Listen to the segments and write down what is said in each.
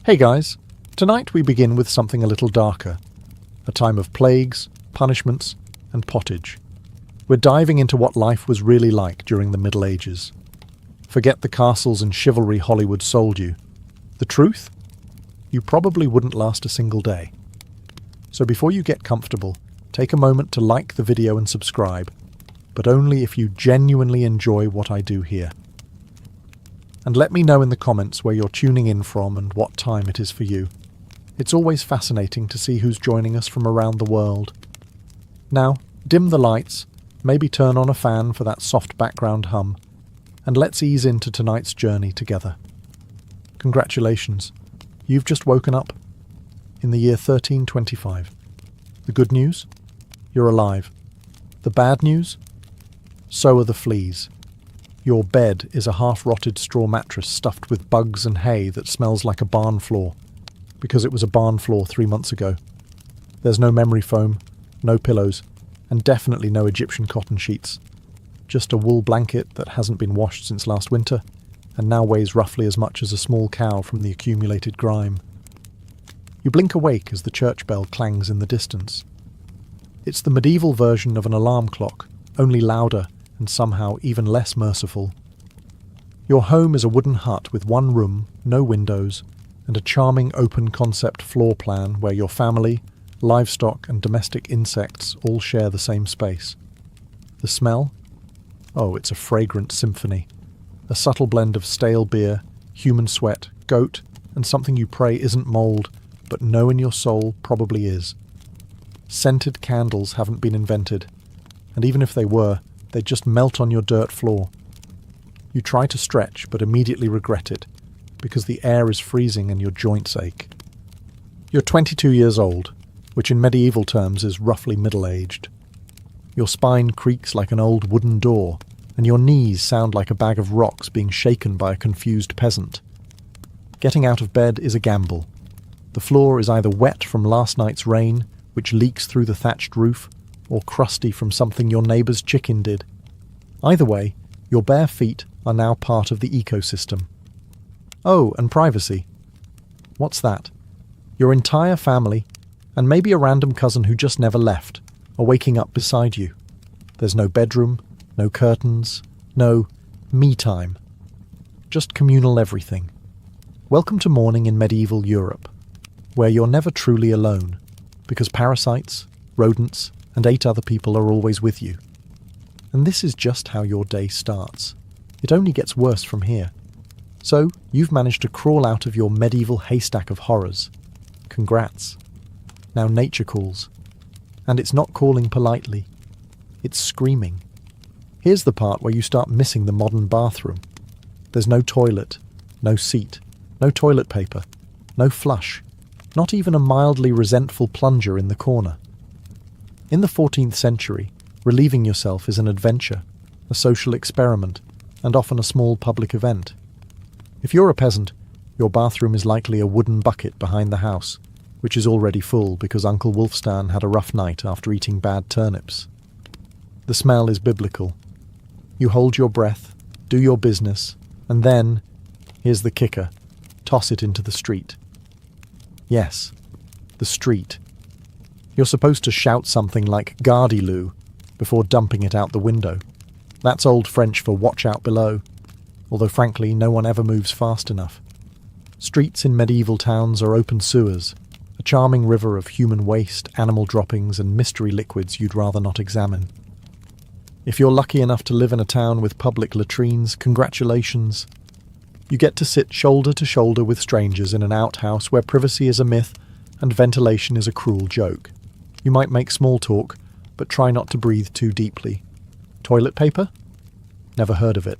Hey guys, tonight we begin with something a little darker. A time of plagues, punishments, and pottage. We're diving into what life was really like during the Middle Ages. Forget the castles and chivalry Hollywood sold you. The truth? You probably wouldn't last a single day. So before you get comfortable, take a moment to like the video and subscribe, but only if you genuinely enjoy what I do here. And let me know in the comments where you're tuning in from and what time it is for you. It's always fascinating to see who's joining us from around the world. Now, dim the lights, maybe turn on a fan for that soft background hum, and let's ease into tonight's journey together. Congratulations, you've just woken up in the year 1325. The good news? You're alive. The bad news? So are the fleas. Your bed is a half-rotted straw mattress stuffed with bugs and hay that smells like a barn floor, because it was a barn floor 3 months ago. There's no memory foam, no pillows, and definitely no Egyptian cotton sheets. Just a wool blanket that hasn't been washed since last winter, and now weighs roughly as much as a small cow from the accumulated grime. You blink awake as the church bell clangs in the distance. It's the medieval version of an alarm clock, only louder and somehow even less merciful. Your home is a wooden hut with one room, no windows, and a charming open-concept floor plan where your family, livestock and domestic insects all share the same space. The smell? Oh, it's a fragrant symphony. A subtle blend of stale beer, human sweat, goat, and something you pray isn't mould, but know in your soul probably is. Scented candles haven't been invented, and even if they were, they just melt on your dirt floor. You try to stretch, but immediately regret it, because the air is freezing and your joints ache. You're 22 years old, which in medieval terms is roughly middle-aged. Your spine creaks like an old wooden door, and your knees sound like a bag of rocks being shaken by a confused peasant. Getting out of bed is a gamble. The floor is either wet from last night's rain, which leaks through the thatched roof, or crusty from something your neighbour's chicken did. Either way, your bare feet are now part of the ecosystem. Oh, and privacy. What's that? Your entire family, and maybe a random cousin who just never left, are waking up beside you. There's no bedroom, no curtains, no me time. Just communal everything. Welcome to morning in medieval Europe, where you're never truly alone, because parasites, rodents, and 8 other people are always with you. And this is just how your day starts. It only gets worse from here. So, you've managed to crawl out of your medieval haystack of horrors. Congrats. Now nature calls. And it's not calling politely. It's screaming. Here's the part where you start missing the modern bathroom. There's no toilet, no seat, no toilet paper, no flush, not even a mildly resentful plunger in the corner. In the 14th century, relieving yourself is an adventure, a social experiment, and often a small public event. If you're a peasant, your bathroom is likely a wooden bucket behind the house, which is already full because Uncle Wolfstan had a rough night after eating bad turnips. The smell is biblical. You hold your breath, do your business, and then, here's the kicker, toss it into the street. Yes, the street. You're supposed to shout something like "Gardez-lou" before dumping it out the window. That's Old French for "watch out below," although frankly no one ever moves fast enough. Streets in medieval towns are open sewers, a charming river of human waste, animal droppings and mystery liquids you'd rather not examine. If you're lucky enough to live in a town with public latrines, congratulations. You get to sit shoulder to shoulder with strangers in an outhouse where privacy is a myth and ventilation is a cruel joke. You might make small talk, but try not to breathe too deeply. Toilet paper? Never heard of it.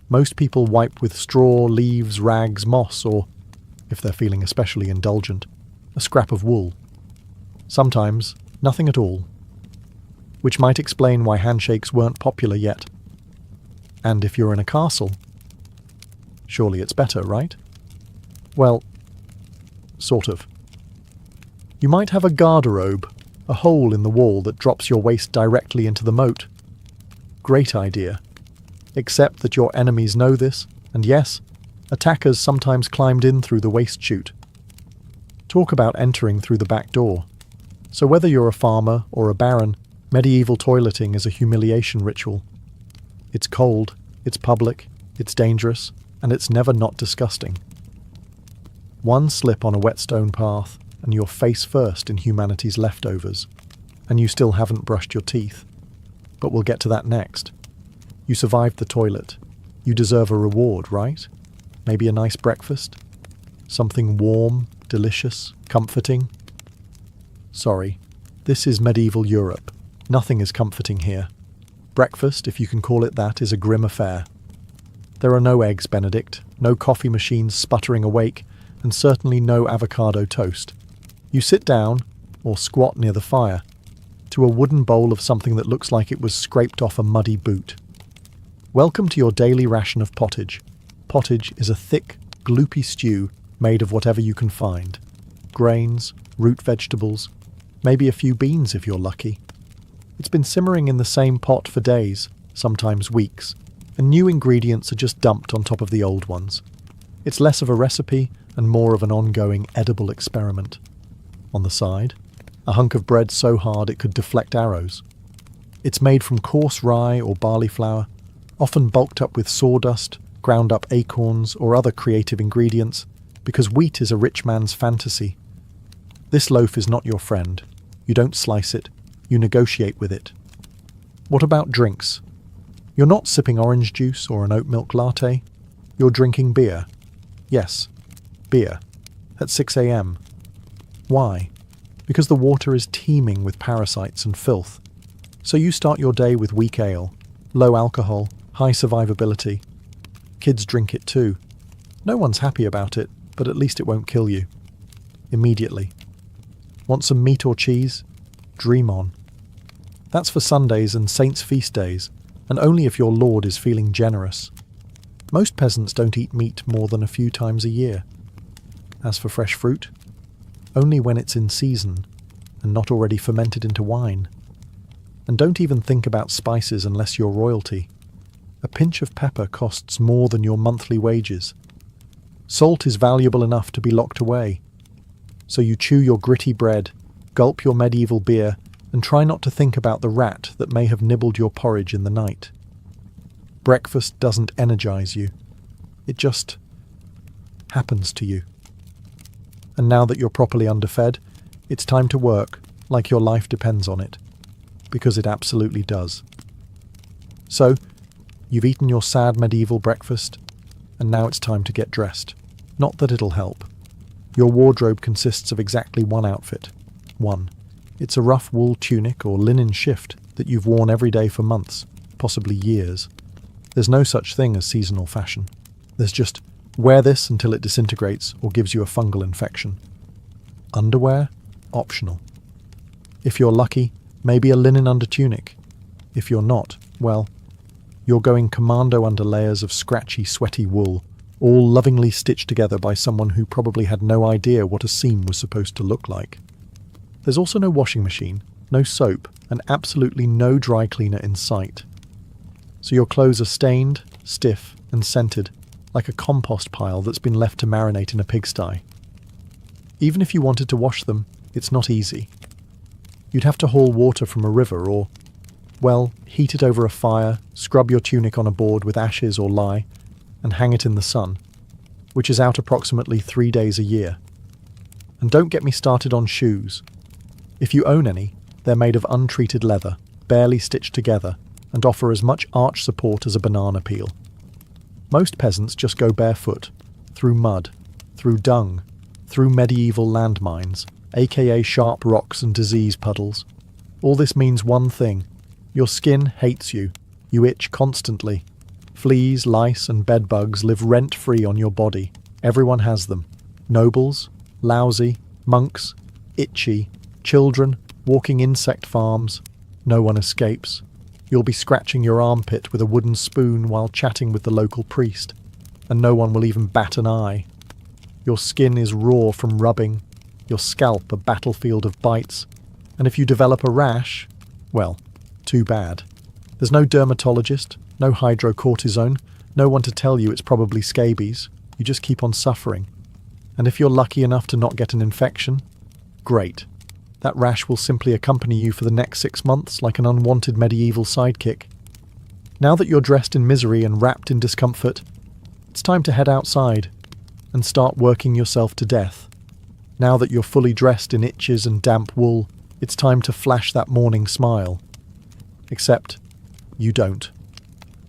Most people wipe with straw, leaves, rags, moss, or, if they're feeling especially indulgent, a scrap of wool. Sometimes, nothing at all. Which might explain why handshakes weren't popular yet. And if you're in a castle, surely it's better, right? Well, sort of. You might have a garderobe, a hole in the wall that drops your waist directly into the moat. Great idea. Except that your enemies know this, and yes, attackers sometimes climbed in through the waist chute, Talk about entering through the back door. So whether you're a farmer or a baron, medieval toileting is a humiliation ritual. It's cold, it's public, it's dangerous, and it's never not disgusting. One slip on a wet stone path, and you're face first in humanity's leftovers, and you still haven't brushed your teeth. But we'll get to that next. You survived the toilet. You deserve a reward, right? Maybe a nice breakfast? Something warm, delicious, comforting? Sorry, this is medieval Europe. Nothing is comforting here. Breakfast, if you can call it that, is a grim affair. There are no eggs Benedict, no coffee machines sputtering awake, and certainly no avocado toast. You sit down, or squat near the fire, to a wooden bowl of something that looks like it was scraped off a muddy boot. Welcome to your daily ration of pottage. Pottage is a thick, gloopy stew made of whatever you can find. Grains, root vegetables, maybe a few beans if you're lucky. It's been simmering in the same pot for days, sometimes weeks, and new ingredients are just dumped on top of the old ones. It's less of a recipe and more of an ongoing edible experiment. On the side, a hunk of bread so hard it could deflect arrows. It's made from coarse rye or barley flour, often bulked up with sawdust, ground up acorns or other creative ingredients, because wheat is a rich man's fantasy. This loaf is not your friend. You don't slice it, you negotiate with it. What about drinks? You're not sipping orange juice or an oat milk latte. You're drinking beer. Yes, beer. At 6 a.m. Why? Because the water is teeming with parasites and filth. So you start your day with weak ale, low alcohol, high survivability. Kids drink it too. No one's happy about it, but at least it won't kill you. Immediately. Want some meat or cheese? Dream on. That's for Sundays and saints' feast days, and only if your lord is feeling generous. Most peasants don't eat meat more than a few times a year. As for fresh fruit, only when it's in season and not already fermented into wine. And don't even think about spices unless you're royalty. A pinch of pepper costs more than your monthly wages. Salt is valuable enough to be locked away. So you chew your gritty bread, gulp your medieval beer, and try not to think about the rat that may have nibbled your porridge in the night. Breakfast doesn't energize you. It just happens to you. And now that you're properly underfed, it's time to work like your life depends on it. Because it absolutely does. So, you've eaten your sad medieval breakfast, and now it's time to get dressed. Not that it'll help. Your wardrobe consists of exactly one outfit. One. It's a rough wool tunic or linen shift that you've worn every day for months, possibly years. There's no such thing as seasonal fashion. There's just wear this until it disintegrates or gives you a fungal infection. Underwear? Optional. If you're lucky, maybe a linen undertunic. If you're not, well, you're going commando under layers of scratchy, sweaty wool, all lovingly stitched together by someone who probably had no idea what a seam was supposed to look like. There's also no washing machine, no soap, and absolutely no dry cleaner in sight. So your clothes are stained, stiff, and scented, like a compost pile that's been left to marinate in a pigsty. Even if you wanted to wash them, it's not easy. You'd have to haul water from a river or, well, heat it over a fire, scrub your tunic on a board with ashes or lye, and hang it in the sun, which is out approximately 3 days a year. And don't get me started on shoes. If you own any, they're made of untreated leather, barely stitched together, and offer as much arch support as a banana peel. Most peasants just go barefoot, through mud, through dung, through medieval landmines, aka sharp rocks and disease puddles. All this means one thing. Your skin hates you. You itch constantly. Fleas, lice, and bedbugs live rent-free on your body. Everyone has them. Nobles, lousy, monks, itchy, children, walking insect farms. No one escapes. You'll be scratching your armpit with a wooden spoon while chatting with the local priest, and no one will even bat an eye. Your skin is raw from rubbing, your scalp a battlefield of bites, and if you develop a rash, well, too bad. There's no dermatologist, no hydrocortisone, no one to tell you it's probably scabies. You just keep on suffering. And if you're lucky enough to not get an infection, great. That rash will simply accompany you for the next 6 months like an unwanted medieval sidekick. Now that you're dressed in misery and wrapped in discomfort, it's time to head outside and start working yourself to death. Now that you're fully dressed in itches and damp wool, it's time to flash that morning smile. Except, you don't.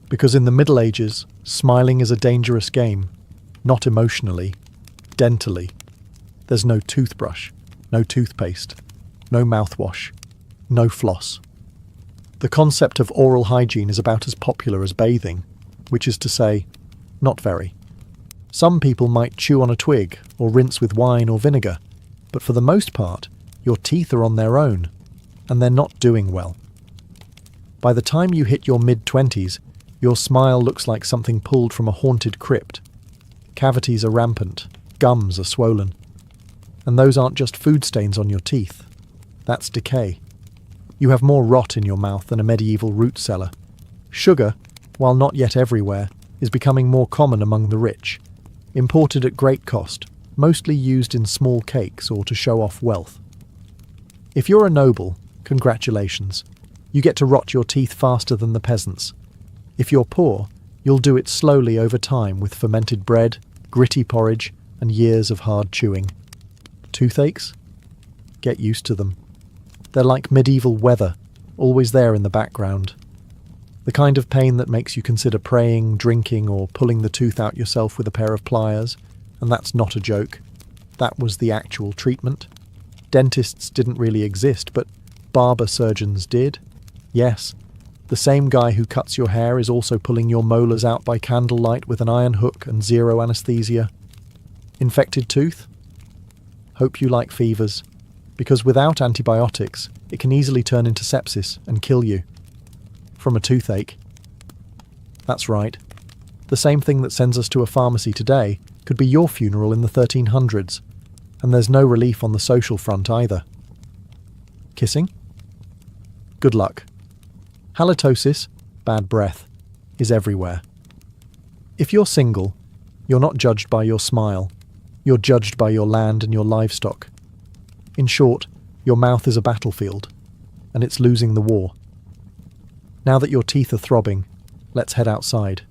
Because in the Middle Ages, smiling is a dangerous game. Not emotionally, dentally. There's no toothbrush, no toothpaste, no mouthwash, no floss. The concept of oral hygiene is about as popular as bathing, which is to say, not very. Some people might chew on a twig or rinse with wine or vinegar, but for the most part, your teeth are on their own, and they're not doing well. By the time you hit your mid-20s, your smile looks like something pulled from a haunted crypt. Cavities are rampant, gums are swollen. And those aren't just food stains on your teeth. That's decay. You have more rot in your mouth than a medieval root cellar. Sugar, while not yet everywhere, is becoming more common among the rich. Imported at great cost, mostly used in small cakes or to show off wealth. If you're a noble, congratulations. You get to rot your teeth faster than the peasants. If you're poor, you'll do it slowly over time with fermented bread, gritty porridge, and years of hard chewing. Toothaches? Get used to them. They're like medieval weather, always there in the background. The kind of pain that makes you consider praying, drinking, or pulling the tooth out yourself with a pair of pliers, and that's not a joke. That was the actual treatment. Dentists didn't really exist, but barber surgeons did. Yes, the same guy who cuts your hair is also pulling your molars out by candlelight with an iron hook and zero anesthesia. Infected tooth? Hope you like fevers, because without antibiotics, it can easily turn into sepsis and kill you. From a toothache. That's right. The same thing that sends us to a pharmacy today could be your funeral in the 1300s, and there's no relief on the social front either. Kissing? Good luck. Halitosis, bad breath, is everywhere. If you're single, you're not judged by your smile. You're judged by your land and your livestock. In short, your mouth is a battlefield, and it's losing the war. Now that your teeth are throbbing, let's head outside.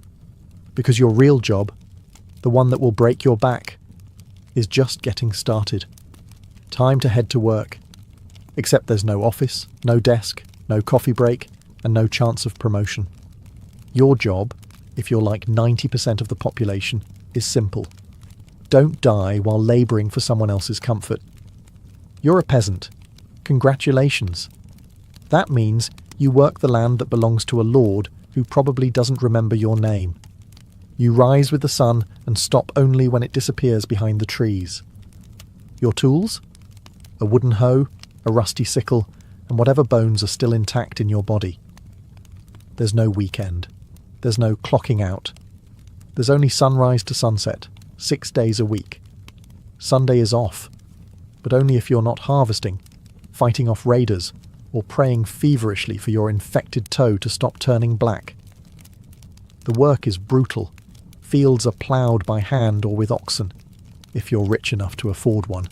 Because your real job, the one that will break your back, is just getting started. Time to head to work. Except there's no office, no desk, no coffee break, and no chance of promotion. Your job, if you're like 90% of the population, is simple. Don't die while labouring for someone else's comfort. You're a peasant. Congratulations. That means you work the land that belongs to a lord who probably doesn't remember your name. You rise with the sun and stop only when it disappears behind the trees. Your tools? A wooden hoe, a rusty sickle, and whatever bones are still intact in your body. There's no weekend. There's no clocking out. There's only sunrise to sunset, 6 days a week. Sunday is off, but only if you're not harvesting, fighting off raiders, or praying feverishly for your infected toe to stop turning black. The work is brutal. Fields are ploughed by hand or with oxen, if you're rich enough to afford one.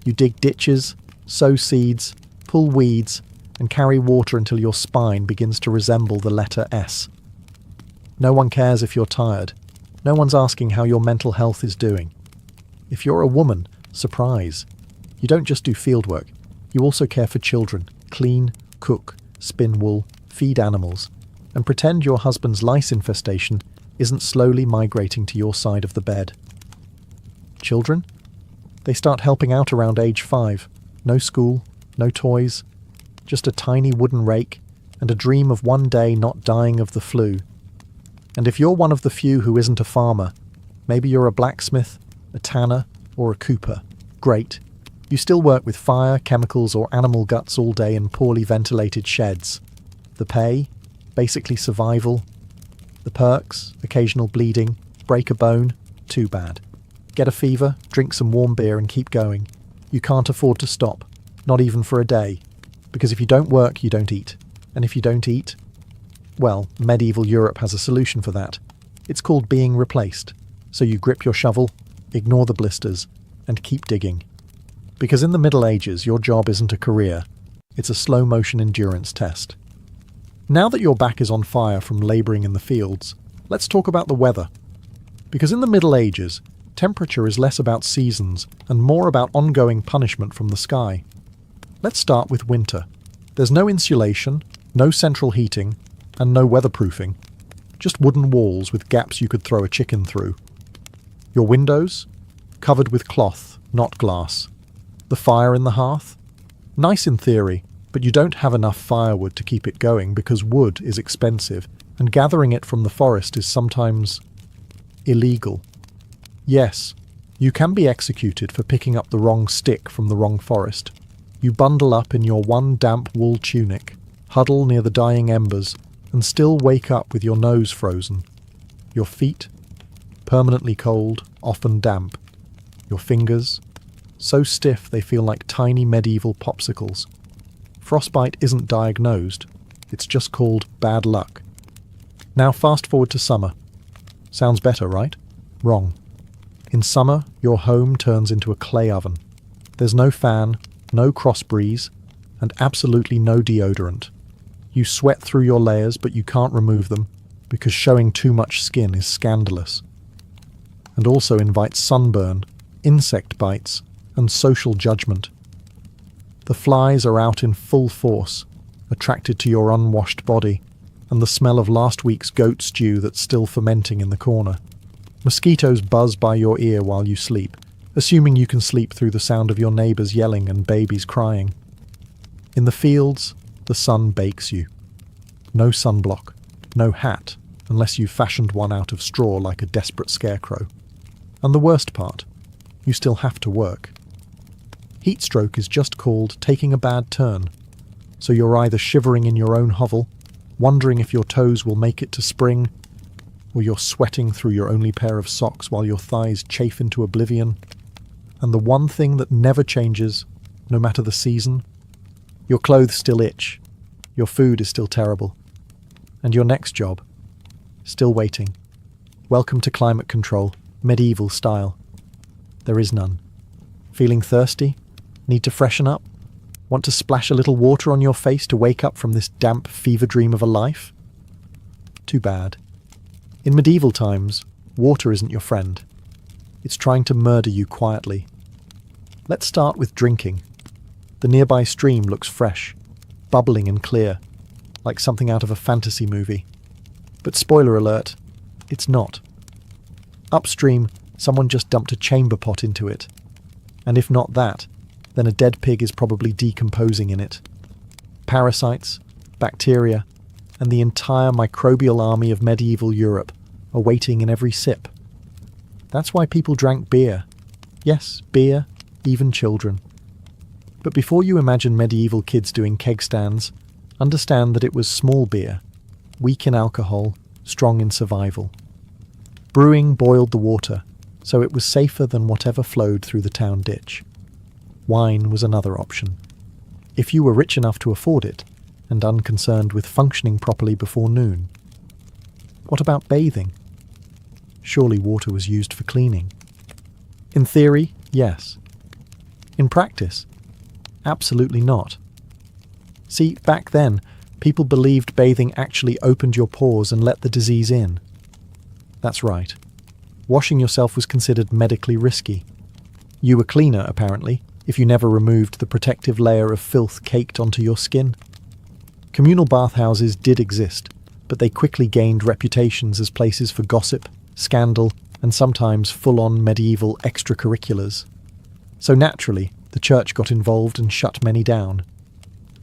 You dig ditches, sow seeds, pull weeds, and carry water until your spine begins to resemble the letter S. No one cares if you're tired. No one's asking how your mental health is doing. If you're a woman, surprise. You don't just do fieldwork. You also care for children, clean, cook, spin wool, feed animals, and pretend your husband's lice infestation isn't slowly migrating to your side of the bed. Children? They start helping out around age 5. No school, no toys, just a tiny wooden rake and a dream of one day not dying of the flu. And if you're one of the few who isn't a farmer, maybe you're a blacksmith, a tanner, or a cooper. Great. You still work with fire, chemicals, or animal guts all day in poorly ventilated sheds. The pay? Basically survival. The perks? Occasional bleeding. Break a bone? Too bad. Get a fever, drink some warm beer and keep going. You can't afford to stop. Not even for a day. Because if you don't work, you don't eat. And if you don't eat, well, medieval Europe has a solution for that. It's called being replaced. So you grip your shovel, ignore the blisters, and keep digging. Because in the Middle Ages, your job isn't a career, it's a slow-motion endurance test. Now that your back is on fire from labouring in the fields, let's talk about the weather. Because in the Middle Ages, temperature is less about seasons and more about ongoing punishment from the sky. Let's start with winter. There's no insulation, no central heating, and no weatherproofing. Just wooden walls with gaps you could throw a chicken through. Your windows? Covered with cloth, not glass. The fire in the hearth? Nice in theory, but you don't have enough firewood to keep it going because wood is expensive, and gathering it from the forest is sometimes illegal. Yes, you can be executed for picking up the wrong stick from the wrong forest. You bundle up in your one damp wool tunic, huddle near the dying embers, and still wake up with your nose frozen. Your feet? Permanently cold, often damp. Your fingers? So stiff they feel like tiny medieval popsicles. Frostbite isn't diagnosed, it's just called bad luck. Now fast forward to summer. Sounds better, right? Wrong. In summer, your home turns into a clay oven. There's no fan, no cross breeze, and absolutely no deodorant. You sweat through your layers, but you can't remove them, because showing too much skin is scandalous. And also invites sunburn, insect bites, and social judgment. The flies are out in full force, attracted to your unwashed body, and the smell of last week's goat stew that's still fermenting in the corner. Mosquitoes buzz by your ear while you sleep, assuming you can sleep through the sound of your neighbours yelling and babies crying. In the fields, the sun bakes you. No sunblock, no hat, unless you've fashioned one out of straw like a desperate scarecrow. And the worst part, you still have to work. Heatstroke is just called taking a bad turn, so you're either shivering in your own hovel, wondering if your toes will make it to spring, or you're sweating through your only pair of socks while your thighs chafe into oblivion. And the one thing that never changes, no matter the season, your clothes still itch, your food is still terrible, and your next job, still waiting. Welcome to climate control, medieval style. There is none. Feeling thirsty? Need to freshen up? Want to splash a little water on your face to wake up from this damp fever dream of a life? Too bad. In medieval times, water isn't your friend. It's trying to murder you quietly. Let's start with drinking. The nearby stream looks fresh, bubbling and clear, like something out of a fantasy movie. But spoiler alert, it's not. Upstream, someone just dumped a chamber pot into it. And if not that, then a dead pig is probably decomposing in it. Parasites, bacteria, and the entire microbial army of medieval Europe are waiting in every sip. That's why people drank beer. Yes, beer, even children. But before you imagine medieval kids doing keg stands, understand that it was small beer, weak in alcohol, strong in survival. Brewing boiled the water, so it was safer than whatever flowed through the town ditch. Wine was another option. If you were rich enough to afford it, and unconcerned with functioning properly before noon. What about bathing? Surely water was used for cleaning. In theory, yes. In practice, absolutely not. See, back then, people believed bathing actually opened your pores and let the disease in. That's right. Washing yourself was considered medically risky. You were cleaner, apparently, if you never removed the protective layer of filth caked onto your skin. Communal bathhouses did exist, but they quickly gained reputations as places for gossip, scandal, and sometimes full-on medieval extracurriculars. So naturally, the church got involved and shut many down.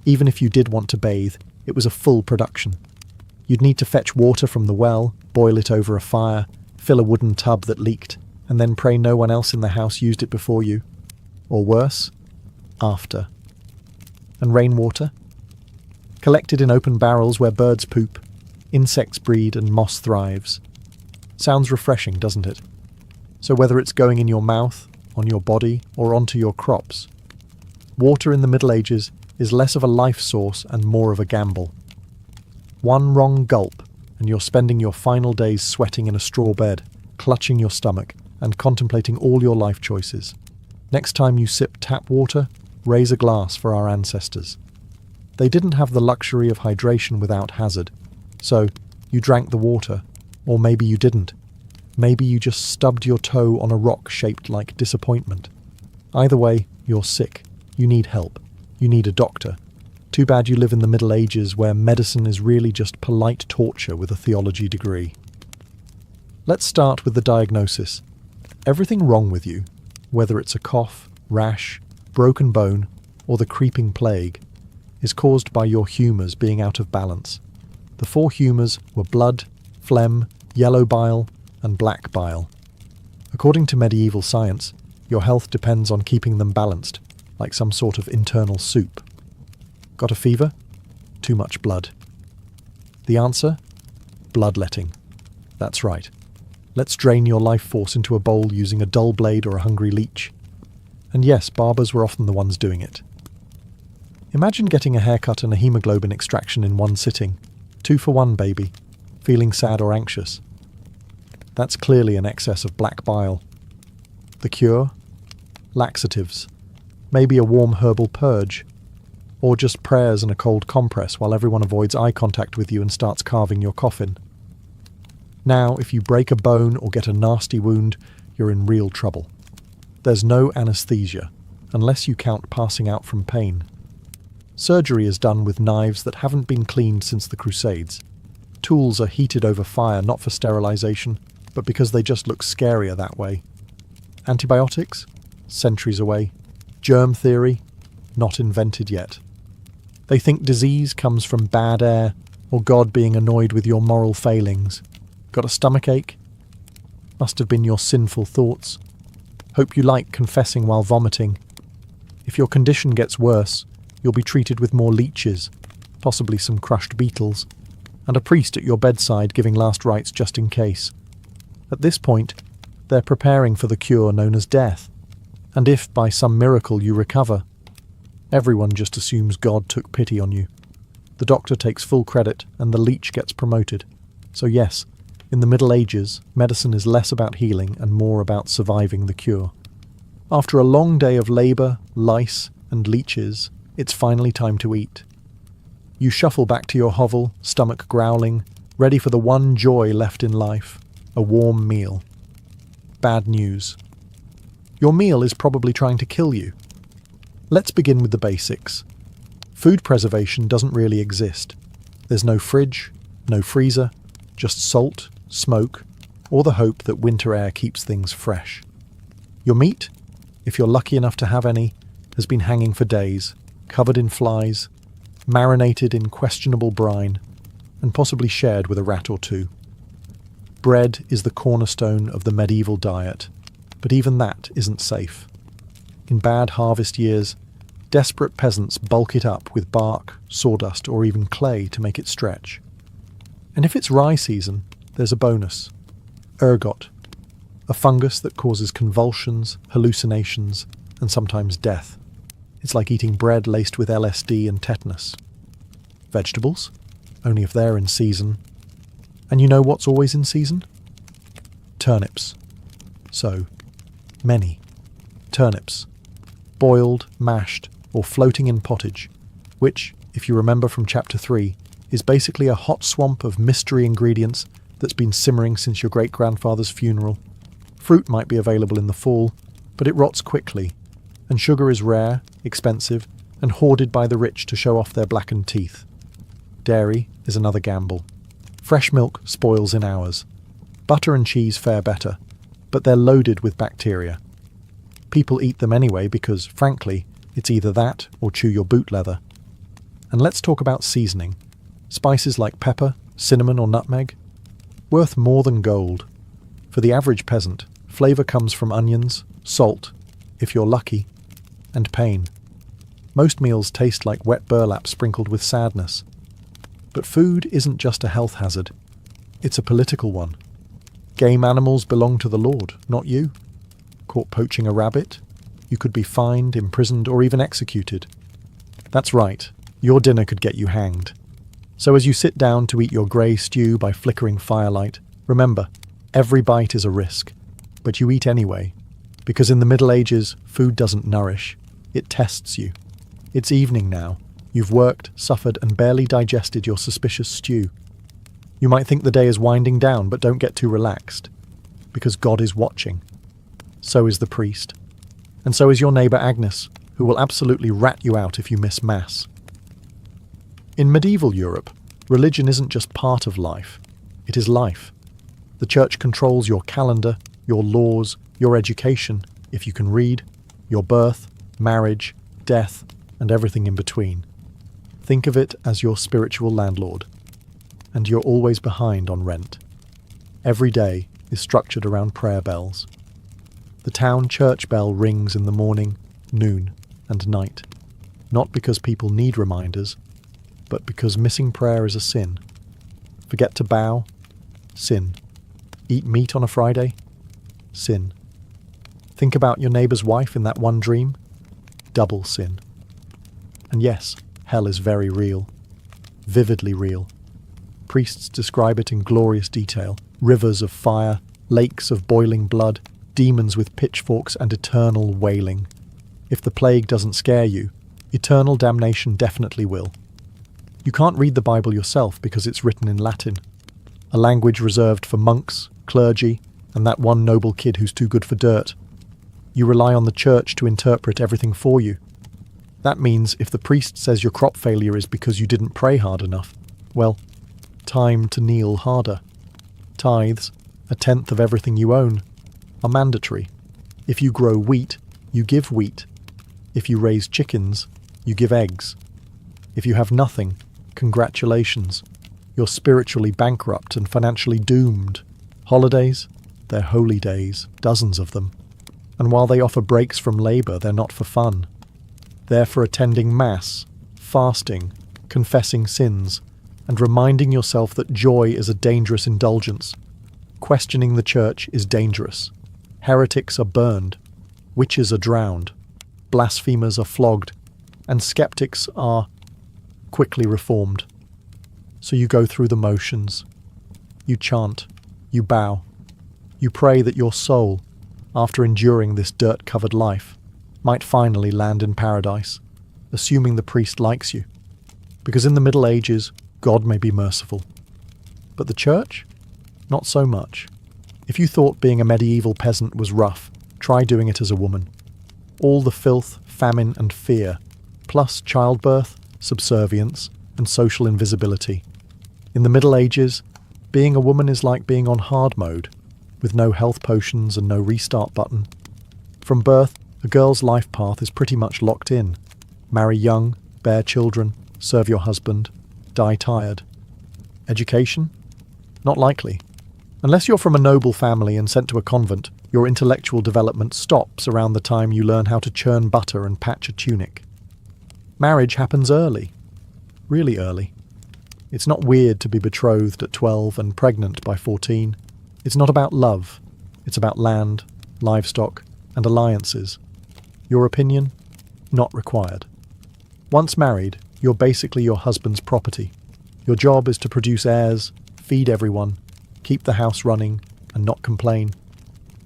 Even if you did want to bathe, it was a full production. You'd need to fetch water from the well, boil it over a fire, fill a wooden tub that leaked, and then pray no one else in the house used it before you. Or worse, after. And rainwater? Collected in open barrels where birds poop, insects breed and moss thrives. Sounds refreshing, doesn't it? So whether it's going in your mouth, on your body, or onto your crops, water in the Middle Ages is less of a life source and more of a gamble. One wrong gulp, and you're spending your final days sweating in a straw bed, clutching your stomach, and contemplating all your life choices. Next time you sip tap water, raise a glass for our ancestors. They didn't have the luxury of hydration without hazard, so you drank the water, or maybe you didn't. Maybe you just stubbed your toe on a rock shaped like disappointment. Either way, you're sick. You need help. You need a doctor. Too bad you live in the Middle Ages where medicine is really just polite torture with a theology degree. Let's start with the diagnosis. Everything wrong with you, whether it's a cough, rash, broken bone, or the creeping plague, is caused by your humours being out of balance. The 4 humours were blood, phlegm, yellow bile, and black bile. According to medieval science, your health depends on keeping them balanced, like some sort of internal soup. Got a fever? Too much blood. The answer? Bloodletting. That's right. Let's drain your life force into a bowl using a dull blade or a hungry leech. And yes, barbers were often the ones doing it. Imagine getting a haircut and a hemoglobin extraction in one sitting. 2 for 1, baby. Feeling sad or anxious? That's clearly an excess of black bile. The cure? Laxatives. Maybe a warm herbal purge. Or just prayers and a cold compress while everyone avoids eye contact with you and starts carving your coffin. Now, if you break a bone or get a nasty wound, you're in real trouble. There's no anesthesia, unless you count passing out from pain. Surgery is done with knives that haven't been cleaned since the Crusades. Tools are heated over fire not for sterilization, but because they just look scarier that way. Antibiotics? Centuries away. Germ theory? Not invented yet. They think disease comes from bad air or God being annoyed with your moral failings. Got a stomachache? Must have been your sinful thoughts. Hope you like confessing while vomiting. If your condition gets worse, you'll be treated with more leeches, possibly some crushed beetles, and a priest at your bedside giving last rites just in case. At this point, they're preparing for the cure known as death. And if by some miracle you recover, everyone just assumes God took pity on you. The doctor takes full credit and the leech gets promoted. So yes, in the Middle Ages, medicine is less about healing and more about surviving the cure. After a long day of labour, lice, and leeches, it's finally time to eat. You shuffle back to your hovel, stomach growling, ready for the one joy left in life, a warm meal. Bad news. Your meal is probably trying to kill you. Let's begin with the basics. Food preservation doesn't really exist. There's no fridge, no freezer, just salt, smoke, or the hope that winter air keeps things fresh. Your meat, if you're lucky enough to have any, has been hanging for days, covered in flies, marinated in questionable brine, and possibly shared with a rat or 2. Bread is the cornerstone of the medieval diet, but even that isn't safe. In bad harvest years, desperate peasants bulk it up with bark, sawdust, or even clay to make it stretch. And if it's rye season, there's a bonus. Ergot, a fungus that causes convulsions, hallucinations, and sometimes death. It's like eating bread laced with LSD and tetanus. Vegetables? Only if they're in season. And you know what's always in season? Turnips. So, many. Turnips. Boiled, mashed, or floating in pottage, which, if you remember from Chapter 3, is basically a hot swamp of mystery ingredients that's been simmering since your great-grandfather's funeral. Fruit might be available in the fall, but it rots quickly, and sugar is rare, expensive, and hoarded by the rich to show off their blackened teeth. Dairy is another gamble. Fresh milk spoils in hours. Butter and cheese fare better, but they're loaded with bacteria. People eat them anyway because, frankly, it's either that or chew your boot leather. And let's talk about seasoning. Spices like pepper, cinnamon or nutmeg? Worth more than gold. For the average peasant, flavour comes from onions, salt, if you're lucky, and pain. Most meals taste like wet burlap sprinkled with sadness. But food isn't just a health hazard. It's a political one. Game animals belong to the Lord, not you. Caught poaching a rabbit, you could be fined, imprisoned, or even executed. That's right, your dinner could get you hanged. So as you sit down to eat your grey stew by flickering firelight, remember, every bite is a risk. But you eat anyway, because in the Middle Ages, food doesn't nourish, it tests you. It's evening now. You've worked, suffered, and barely digested your suspicious stew. You might think the day is winding down, but don't get too relaxed, because God is watching. So is the priest. And so is your neighbour Agnes, who will absolutely rat you out if you miss Mass. In medieval Europe, religion isn't just part of life, it is life. The church controls your calendar, your laws, your education, if you can read, your birth, marriage, death, and everything in between. Think of it as your spiritual landlord. And you're always behind on rent. Every day is structured around prayer bells. The town church bell rings in the morning, noon, and night. Not because people need reminders, but because missing prayer is a sin. Forget to bow? Sin. Eat meat on a Friday? Sin. Think about your neighbour's wife in that one dream? Double sin. And yes, hell is very real. Vividly real. Priests describe it in glorious detail. Rivers of fire, lakes of boiling blood, demons with pitchforks and eternal wailing. If the plague doesn't scare you, eternal damnation definitely will. You can't read the Bible yourself because it's written in Latin, a language reserved for monks, clergy, and that one noble kid who's too good for dirt. You rely on the church to interpret everything for you. That means if the priest says your crop failure is because you didn't pray hard enough, well, time to kneel harder. Tithes, 1/10 of everything you own, are mandatory. If you grow wheat, you give wheat. If you raise chickens, you give eggs. If you have nothing, congratulations. You're spiritually bankrupt and financially doomed. Holidays? They're holy days, dozens of them. And while they offer breaks from labour, they're not for fun. They're for attending Mass, fasting, confessing sins, and reminding yourself that joy is a dangerous indulgence. Questioning the church is dangerous. Heretics are burned, witches are drowned, blasphemers are flogged, and skeptics are quickly reformed. So you go through the motions. You chant, you bow, you pray that your soul, after enduring this dirt-covered life, might finally land in paradise, assuming the priest likes you. Because in the Middle Ages, God may be merciful. But the church? Not so much. If you thought being a medieval peasant was rough, try doing it as a woman. All the filth, famine, and fear, plus childbirth, subservience, and social invisibility. In the Middle Ages, being a woman is like being on hard mode, with no health potions and no restart button. From birth, a girl's life path is pretty much locked in. Marry young, bear children, serve your husband, die tired. Education? Not likely. Unless you're from a noble family and sent to a convent, your intellectual development stops around the time you learn how to churn butter and patch a tunic. Marriage happens early. Really early. It's not weird to be betrothed at 12 and pregnant by 14. It's not about love. It's about land, livestock, and alliances. Your opinion? Not required. Once married, you're basically your husband's property. Your job is to produce heirs, feed everyone, keep the house running, and not complain.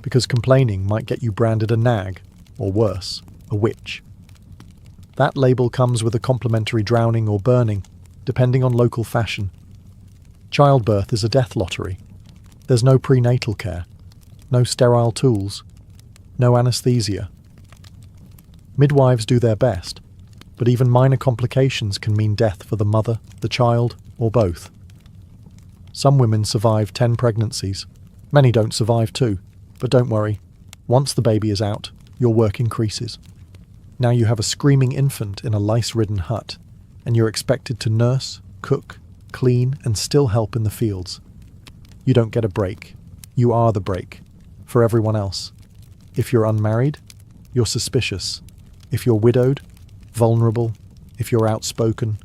Because complaining might get you branded a nag, or worse, a witch. That label comes with a complimentary drowning or burning, depending on local fashion. Childbirth is a death lottery. There's no prenatal care, no sterile tools, no anesthesia. Midwives do their best, but even minor complications can mean death for the mother, the child, or both. Some women survive 10 pregnancies. Many don't survive 2, but don't worry. Once the baby is out, your work increases. Now you have a screaming infant in a lice-ridden hut, and you're expected to nurse, cook, clean, and still help in the fields. You don't get a break. You are the break, for everyone else. If you're unmarried, you're suspicious. If you're widowed, vulnerable. If you're outspoken,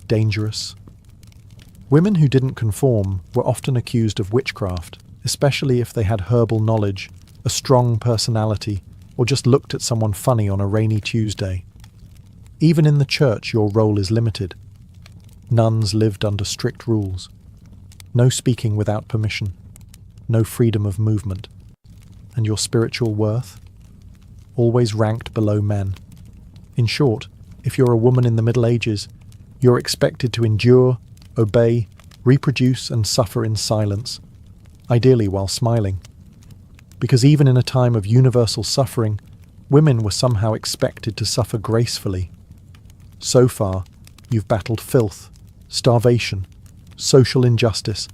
dangerous. Women who didn't conform were often accused of witchcraft, especially if they had herbal knowledge, a strong personality, or just looked at someone funny on a rainy Tuesday. Even in the church, your role is limited. Nuns lived under strict rules. No speaking without permission. No freedom of movement. and your spiritual worth, always ranked below men. In short, if you're a woman in the Middle Ages, you're expected to endure, obey, reproduce and suffer in silence, ideally while smiling. Because even in a time of universal suffering, women were somehow expected to suffer gracefully. So far, you've battled filth, starvation, social injustice,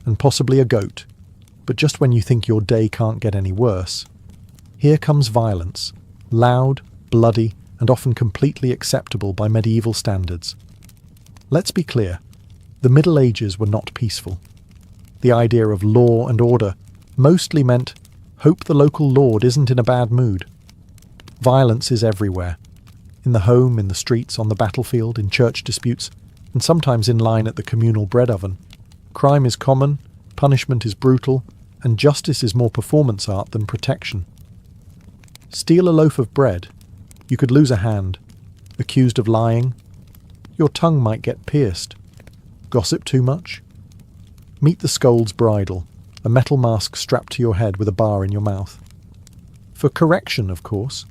and possibly a goat. But just when you think your day can't get any worse, here comes violence, loud, bloody, and often completely acceptable by medieval standards. Let's be clear, the Middle Ages were not peaceful. The idea of law and order mostly meant, hope the local lord isn't in a bad mood. Violence is everywhere. In the home, in the streets, on the battlefield, in church disputes, and sometimes in line at the communal bread oven. Crime is common, punishment is brutal, and justice is more performance art than protection. Steal a loaf of bread, you could lose a hand. Accused of lying, your tongue might get pierced. Gossip too much? Meet the scold's bridle, a metal mask strapped to your head with a bar in your mouth. For correction, of course,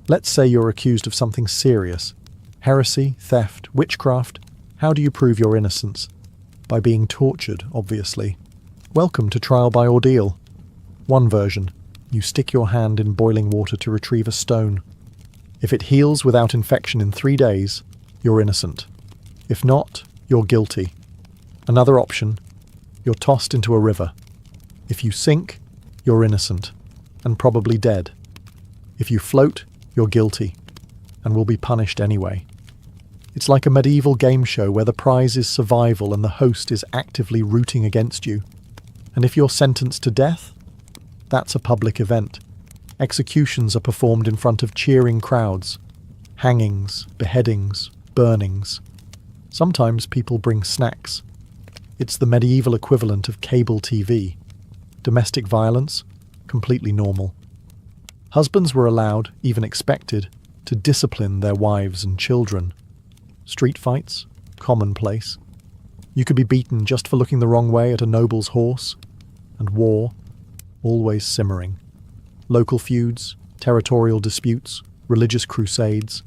let's say you're accused of something serious. Heresy, theft, witchcraft. How do you prove your innocence? By being tortured, obviously. Welcome to trial by ordeal. One version, you stick your hand in boiling water to retrieve a stone. If it heals without infection in 3 days, you're innocent. If not, you're guilty. Another option, you're tossed into a river. If you sink, you're innocent, and probably dead. If you float, you're guilty, and will be punished anyway. It's like a medieval game show where the prize is survival and the host is actively rooting against you. And if you're sentenced to death, that's a public event. Executions are performed in front of cheering crowds. Hangings, beheadings, burnings. Sometimes people bring snacks. It's the medieval equivalent of cable TV. Domestic violence, completely normal. Husbands were allowed, even expected, to discipline their wives and children. Street fights, commonplace. You could be beaten just for looking the wrong way at a noble's horse. And war, always simmering. Local feuds, territorial disputes, religious crusades.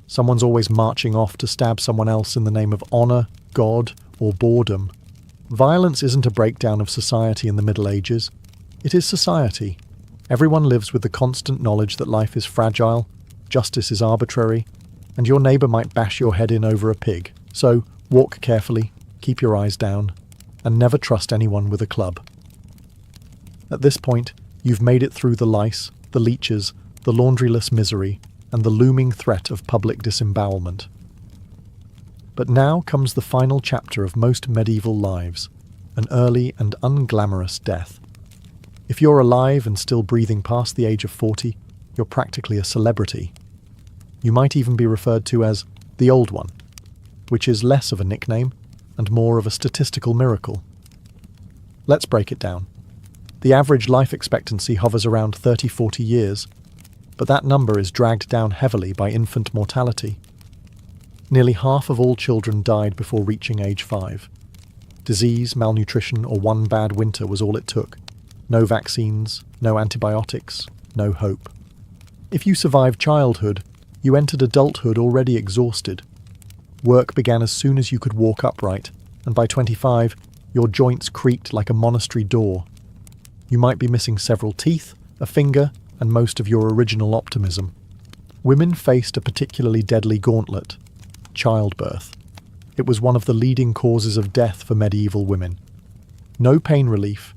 Someone's always marching off to stab someone else in the name of honour, God, or boredom. Violence isn't a breakdown of society in the Middle Ages. It is society. Everyone lives with the constant knowledge that life is fragile, justice is arbitrary, and your neighbour might bash your head in over a pig. So, walk carefully, keep your eyes down, and never trust anyone with a club. At this point, you've made it through the lice, the leeches, the laundryless misery, and the looming threat of public disembowelment. But now comes the final chapter of most medieval lives, an early and unglamorous death. If you're alive and still breathing past the age of 40, you're practically a celebrity. You might even be referred to as the Old One, which is less of a nickname and more of a statistical miracle. Let's break it down. The average life expectancy hovers around 30-40 years, but that number is dragged down heavily by infant mortality. Nearly half of all children died before reaching age 5. Disease, malnutrition, or one bad winter was all it took. No vaccines, no antibiotics, no hope. If you survived childhood, you entered adulthood already exhausted. Work began as soon as you could walk upright, and by 25, your joints creaked like a monastery door. You might be missing several teeth, a finger, and most of your original optimism. Women faced a particularly deadly gauntlet: childbirth. It was one of the leading causes of death for medieval women. No pain relief,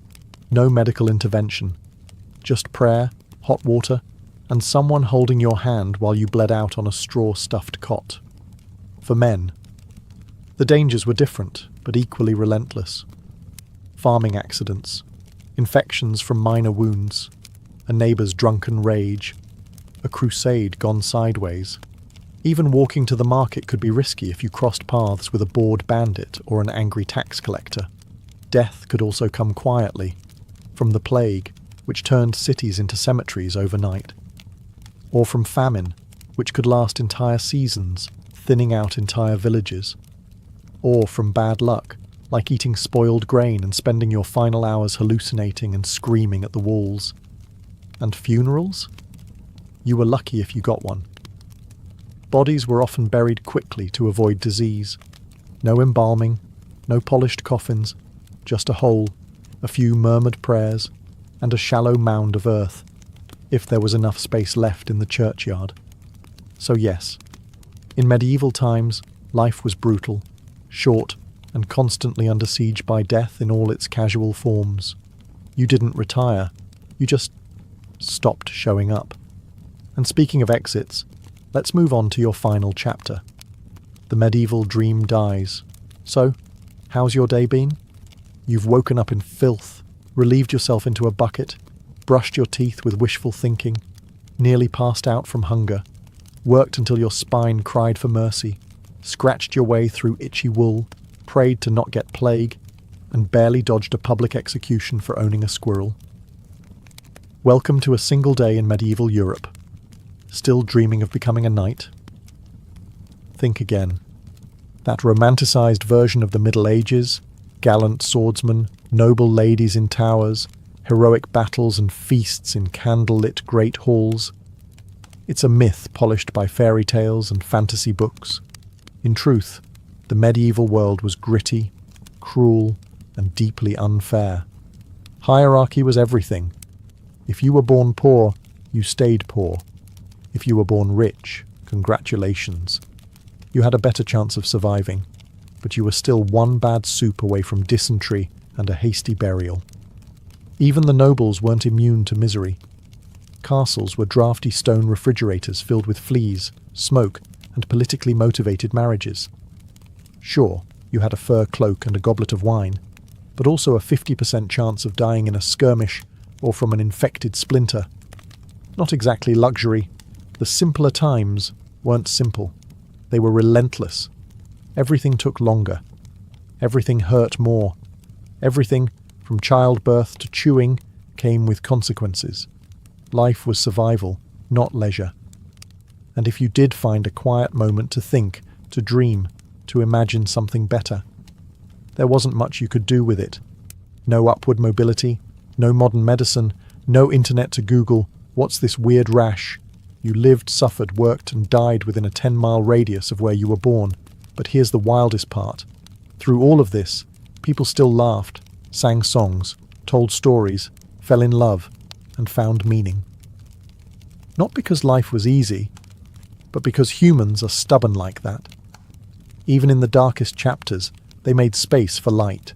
no medical intervention, just prayer, hot water, and someone holding your hand while you bled out on a straw-stuffed cot. For men, the dangers were different, but equally relentless. Farming accidents, infections from minor wounds, a neighbour's drunken rage, a crusade gone sideways. Even walking to the market could be risky if you crossed paths with a bored bandit or an angry tax collector. Death could also come quietly, from the plague, which turned cities into cemeteries overnight, or from famine, which could last entire seasons, thinning out entire villages, or from bad luck, like eating spoiled grain and spending your final hours hallucinating and screaming at the walls. And funerals? You were lucky if you got one. Bodies were often buried quickly to avoid disease. No embalming, no polished coffins, just a hole, a few murmured prayers, and a shallow mound of earth, if there was enough space left in the churchyard. So yes, in medieval times, life was brutal, short, and constantly under siege by death in all its casual forms. You didn't retire, you just stopped showing up. And speaking of exits, let's move on to your final chapter. The medieval dream dies. So, how's your day been? You've woken up in filth, relieved yourself into a bucket, brushed your teeth with wishful thinking, nearly passed out from hunger, worked until your spine cried for mercy, scratched your way through itchy wool, prayed to not get plague, and barely dodged a public execution for owning a squirrel. Welcome to a single day in medieval Europe. Still dreaming of becoming a knight? Think again. That romanticised version of the Middle Ages, gallant swordsmen, noble ladies in towers, heroic battles and feasts in candle-lit great halls. It's a myth polished by fairy tales and fantasy books. In truth, the medieval world was gritty, cruel, and deeply unfair. Hierarchy was everything. If you were born poor, you stayed poor. If you were born rich, congratulations. You had a better chance of surviving, but you were still one bad soup away from dysentery and a hasty burial. Even the nobles weren't immune to misery. Castles were drafty stone refrigerators filled with fleas, smoke, and politically motivated marriages. Sure, you had a fur cloak and a goblet of wine, but also a 50% chance of dying in a skirmish or from an infected splinter. Not exactly luxury. The simpler times weren't simple. They were relentless. Everything took longer. Everything hurt more. Everything, from childbirth to chewing, came with consequences. Life was survival, not leisure. And if you did find a quiet moment to think, to dream, to imagine something better, there wasn't much you could do with it. No upward mobility, no modern medicine, no internet to Google, what's this weird rash? You lived, suffered, worked, and died within a 10-mile radius of where you were born. But here's the wildest part. Through all of this, people still laughed, sang songs, told stories, fell in love, and found meaning. Not because life was easy, but because humans are stubborn like that. Even in the darkest chapters, they made space for light.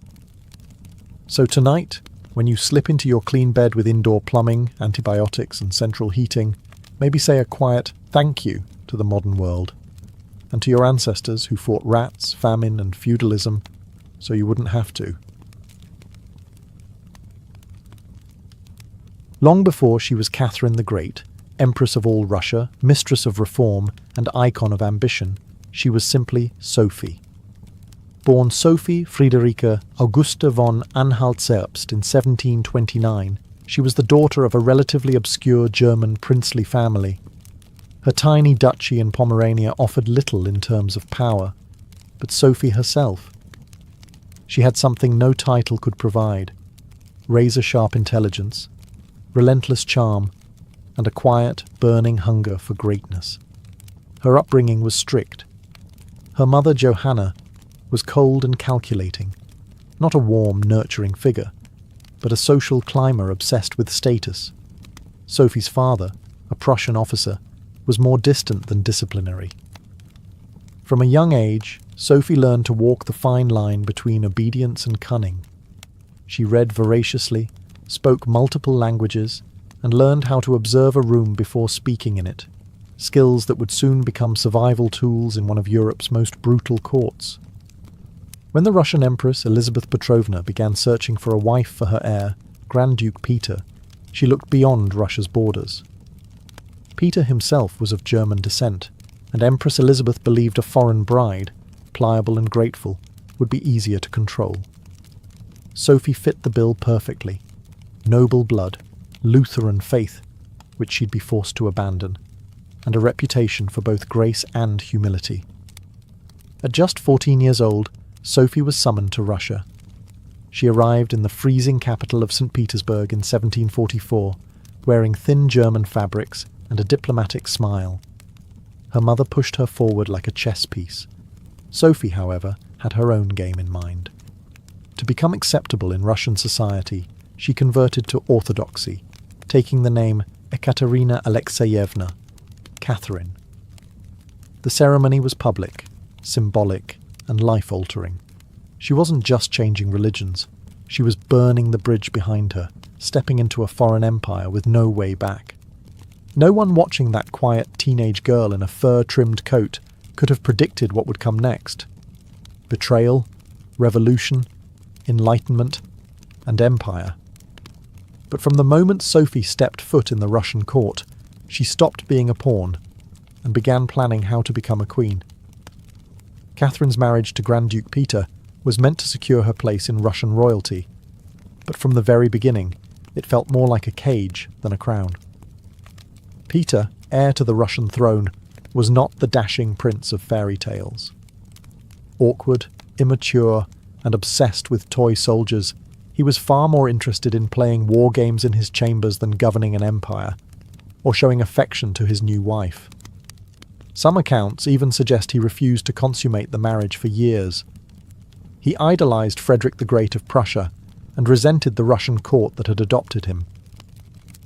So tonight, when you slip into your clean bed with indoor plumbing, antibiotics, and central heating, maybe say a quiet thank you to the modern world, and to your ancestors who fought rats, famine, and feudalism, so you wouldn't have to. Long before she was Catherine the Great, Empress of all Russia, mistress of reform, and icon of ambition, she was simply Sophie. Born Sophie Friederike Augusta von Anhalt-Zerbst in 1729, she was the daughter of a relatively obscure German princely family. Her tiny duchy in Pomerania offered little in terms of power, but Sophie herself. She had something no title could provide: razor-sharp intelligence, relentless charm, and a quiet, burning hunger for greatness. Her upbringing was strict. Her mother, Johanna, was cold and calculating, not a warm, nurturing figure, but a social climber obsessed with status. Sophie's father, a Prussian officer, was more distant than disciplinary. From a young age, Sophie learned to walk the fine line between obedience and cunning. She read voraciously, spoke multiple languages, and learned how to observe a room before speaking in it, skills that would soon become survival tools in one of Europe's most brutal courts. When the Russian Empress Elizabeth Petrovna began searching for a wife for her heir, Grand Duke Peter, she looked beyond Russia's borders. Peter himself was of German descent, and Empress Elizabeth believed a foreign bride, pliable and grateful, would be easier to control. Sophie fit the bill perfectly. Noble blood, Lutheran faith, which she'd be forced to abandon, and a reputation for both grace and humility. At just 14 years old, Sophie was summoned to Russia. She arrived in the freezing capital of St. Petersburg in 1744, wearing thin German fabrics and a diplomatic smile. Her mother pushed her forward like a chess piece. Sophie, however, had her own game in mind. To become acceptable in Russian society, she converted to Orthodoxy, taking the name Ekaterina Alexeyevna, Catherine. The ceremony was public, symbolic, and life-altering. She wasn't just changing religions, she was burning the bridge behind her, stepping into a foreign empire with no way back. No one watching that quiet teenage girl in a fur-trimmed coat could have predicted what would come next. Betrayal, revolution, enlightenment, and empire. But from the moment Sophie stepped foot in the Russian court, she stopped being a pawn and began planning how to become a queen. Catherine's marriage to Grand Duke Peter was meant to secure her place in Russian royalty, but from the very beginning, it felt more like a cage than a crown. Peter, heir to the Russian throne, was not the dashing prince of fairy tales. Awkward, immature, and obsessed with toy soldiers, he was far more interested in playing war games in his chambers than governing an empire, or showing affection to his new wife. Some accounts even suggest he refused to consummate the marriage for years. He idolized Frederick the Great of Prussia and resented the Russian court that had adopted him.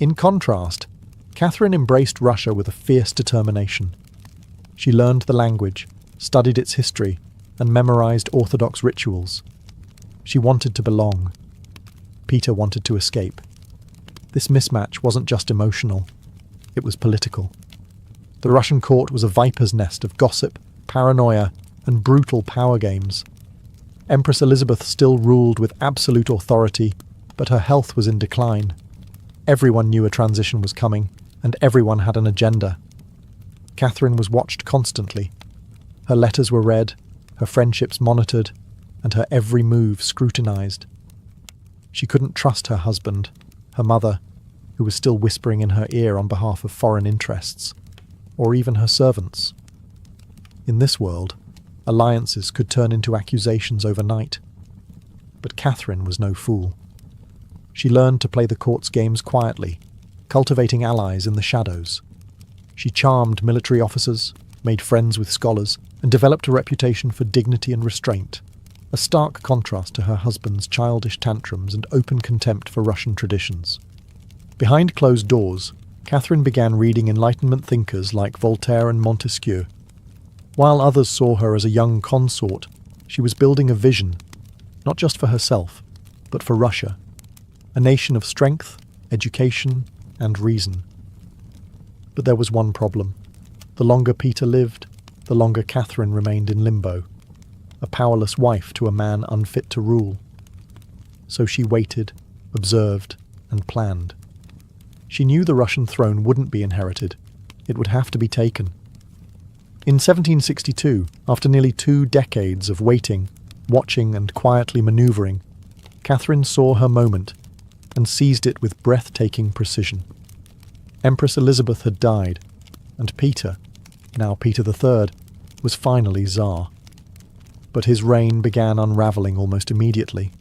In contrast, Catherine embraced Russia with a fierce determination. She learned the language, studied its history, and memorized Orthodox rituals. She wanted to belong. Peter wanted to escape. This mismatch wasn't just emotional, it was political. The Russian court was a viper's nest of gossip, paranoia, and brutal power games. Empress Elizabeth still ruled with absolute authority, but her health was in decline. Everyone knew a transition was coming, and everyone had an agenda. Catherine was watched constantly. Her letters were read, her friendships monitored, and her every move scrutinized. She couldn't trust her husband, her mother, who was still whispering in her ear on behalf of foreign interests, or even her servants. In this world, alliances could turn into accusations overnight. But Catherine was no fool. She learned to play the court's games quietly, cultivating allies in the shadows. She charmed military officers, made friends with scholars, and developed a reputation for dignity and restraint, a stark contrast to her husband's childish tantrums and open contempt for Russian traditions. Behind closed doors, Catherine began reading Enlightenment thinkers like Voltaire and Montesquieu. While others saw her as a young consort, she was building a vision, not just for herself, but for Russia, a nation of strength, education, and reason. But there was one problem. The longer Peter lived, the longer Catherine remained in limbo, a powerless wife to a man unfit to rule. So she waited, observed, and planned. She knew the Russian throne wouldn't be inherited. It would have to be taken. In 1762, after nearly 2 decades of waiting, watching, and quietly manoeuvring, Catherine saw her moment and seized it with breathtaking precision. Empress Elizabeth had died, and Peter, now Peter III, was finally Tsar. But his reign began unravelling almost immediately.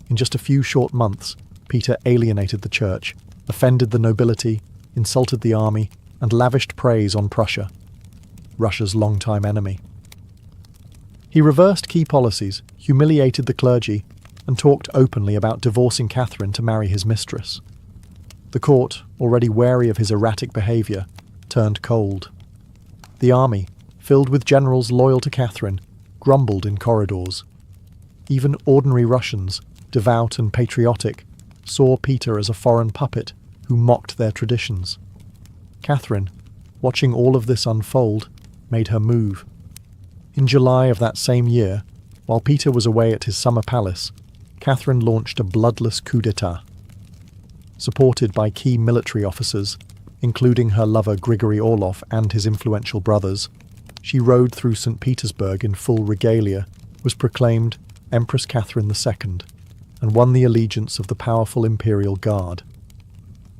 In just a few short months, Peter alienated the church, offended the nobility, insulted the army, and lavished praise on Prussia, Russia's longtime enemy. He reversed key policies, humiliated the clergy, and talked openly about divorcing Catherine to marry his mistress. The court, already wary of his erratic behaviour, turned cold. The army, filled with generals loyal to Catherine, grumbled in corridors. Even ordinary Russians, devout and patriotic, saw Peter as a foreign puppet who mocked their traditions. Catherine, watching all of this unfold, made her move. In July of that same year, while Peter was away at his summer palace, Catherine launched a bloodless coup d'etat. Supported by key military officers, including her lover Grigory Orlov and his influential brothers, she rode through St. Petersburg in full regalia, was proclaimed Empress Catherine II, and won the allegiance of the powerful Imperial Guard.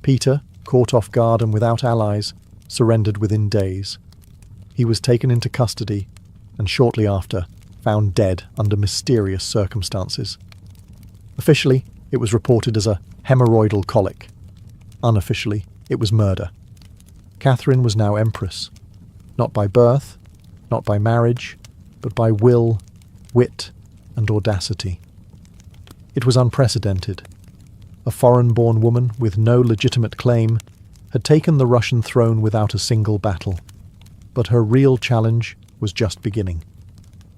Peter, caught off guard and without allies, surrendered within days. He was taken into custody, and shortly after, found dead under mysterious circumstances. Officially, it was reported as a hemorrhoidal colic. Unofficially, it was murder. Catherine was now empress, not by birth, not by marriage, but by will, wit, and audacity. It was unprecedented. A foreign-born woman with no legitimate claim had taken the Russian throne without a single battle. But her real challenge was just beginning.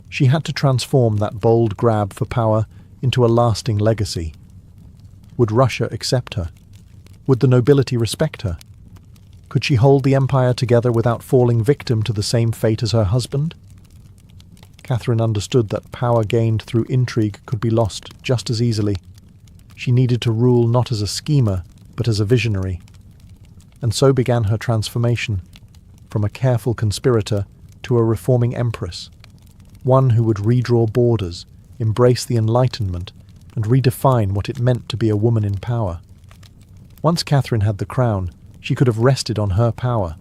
She had to transform that bold grab for power into a lasting legacy. Would Russia accept her? Would the nobility respect her? Could she hold the empire together without falling victim to the same fate as her husband? Catherine understood that power gained through intrigue could be lost just as easily. She needed to rule not as a schemer, but as a visionary. And so began her transformation, from a careful conspirator to a reforming empress, one who would redraw borders, embrace the Enlightenment, and redefine what it meant to be a woman in power. Once Catherine had the crown, she could have rested on her power,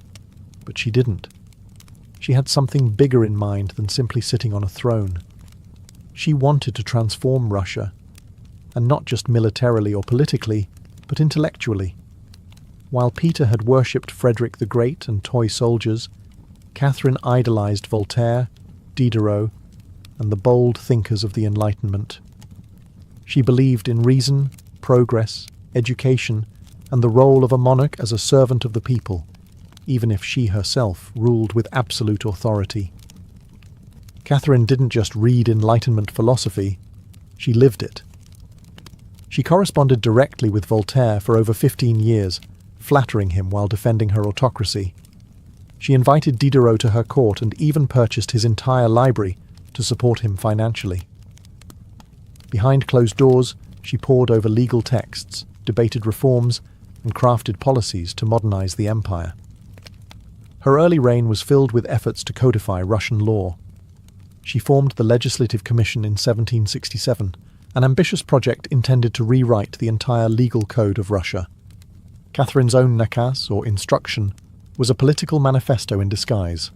but she didn't. She had something bigger in mind than simply sitting on a throne. She wanted to transform Russia, and not just militarily or politically, but intellectually. While Peter had worshipped Frederick the Great and toy soldiers, Catherine idolized Voltaire, Diderot, and the bold thinkers of the Enlightenment. She believed in reason, progress, education, and the role of a monarch as a servant of the people, even if she herself ruled with absolute authority. Catherine didn't just read Enlightenment philosophy, she lived it. She corresponded directly with Voltaire for over 15 years, flattering him while defending her autocracy. She invited Diderot to her court and even purchased his entire library to support him financially. Behind closed doors, she pored over legal texts, debated reforms, and crafted policies to modernize the empire. Her early reign was filled with efforts to codify Russian law. She formed the Legislative Commission in 1767, an ambitious project intended to rewrite the entire legal code of Russia. Catherine's own nakaz, or instruction, was a political manifesto in disguise,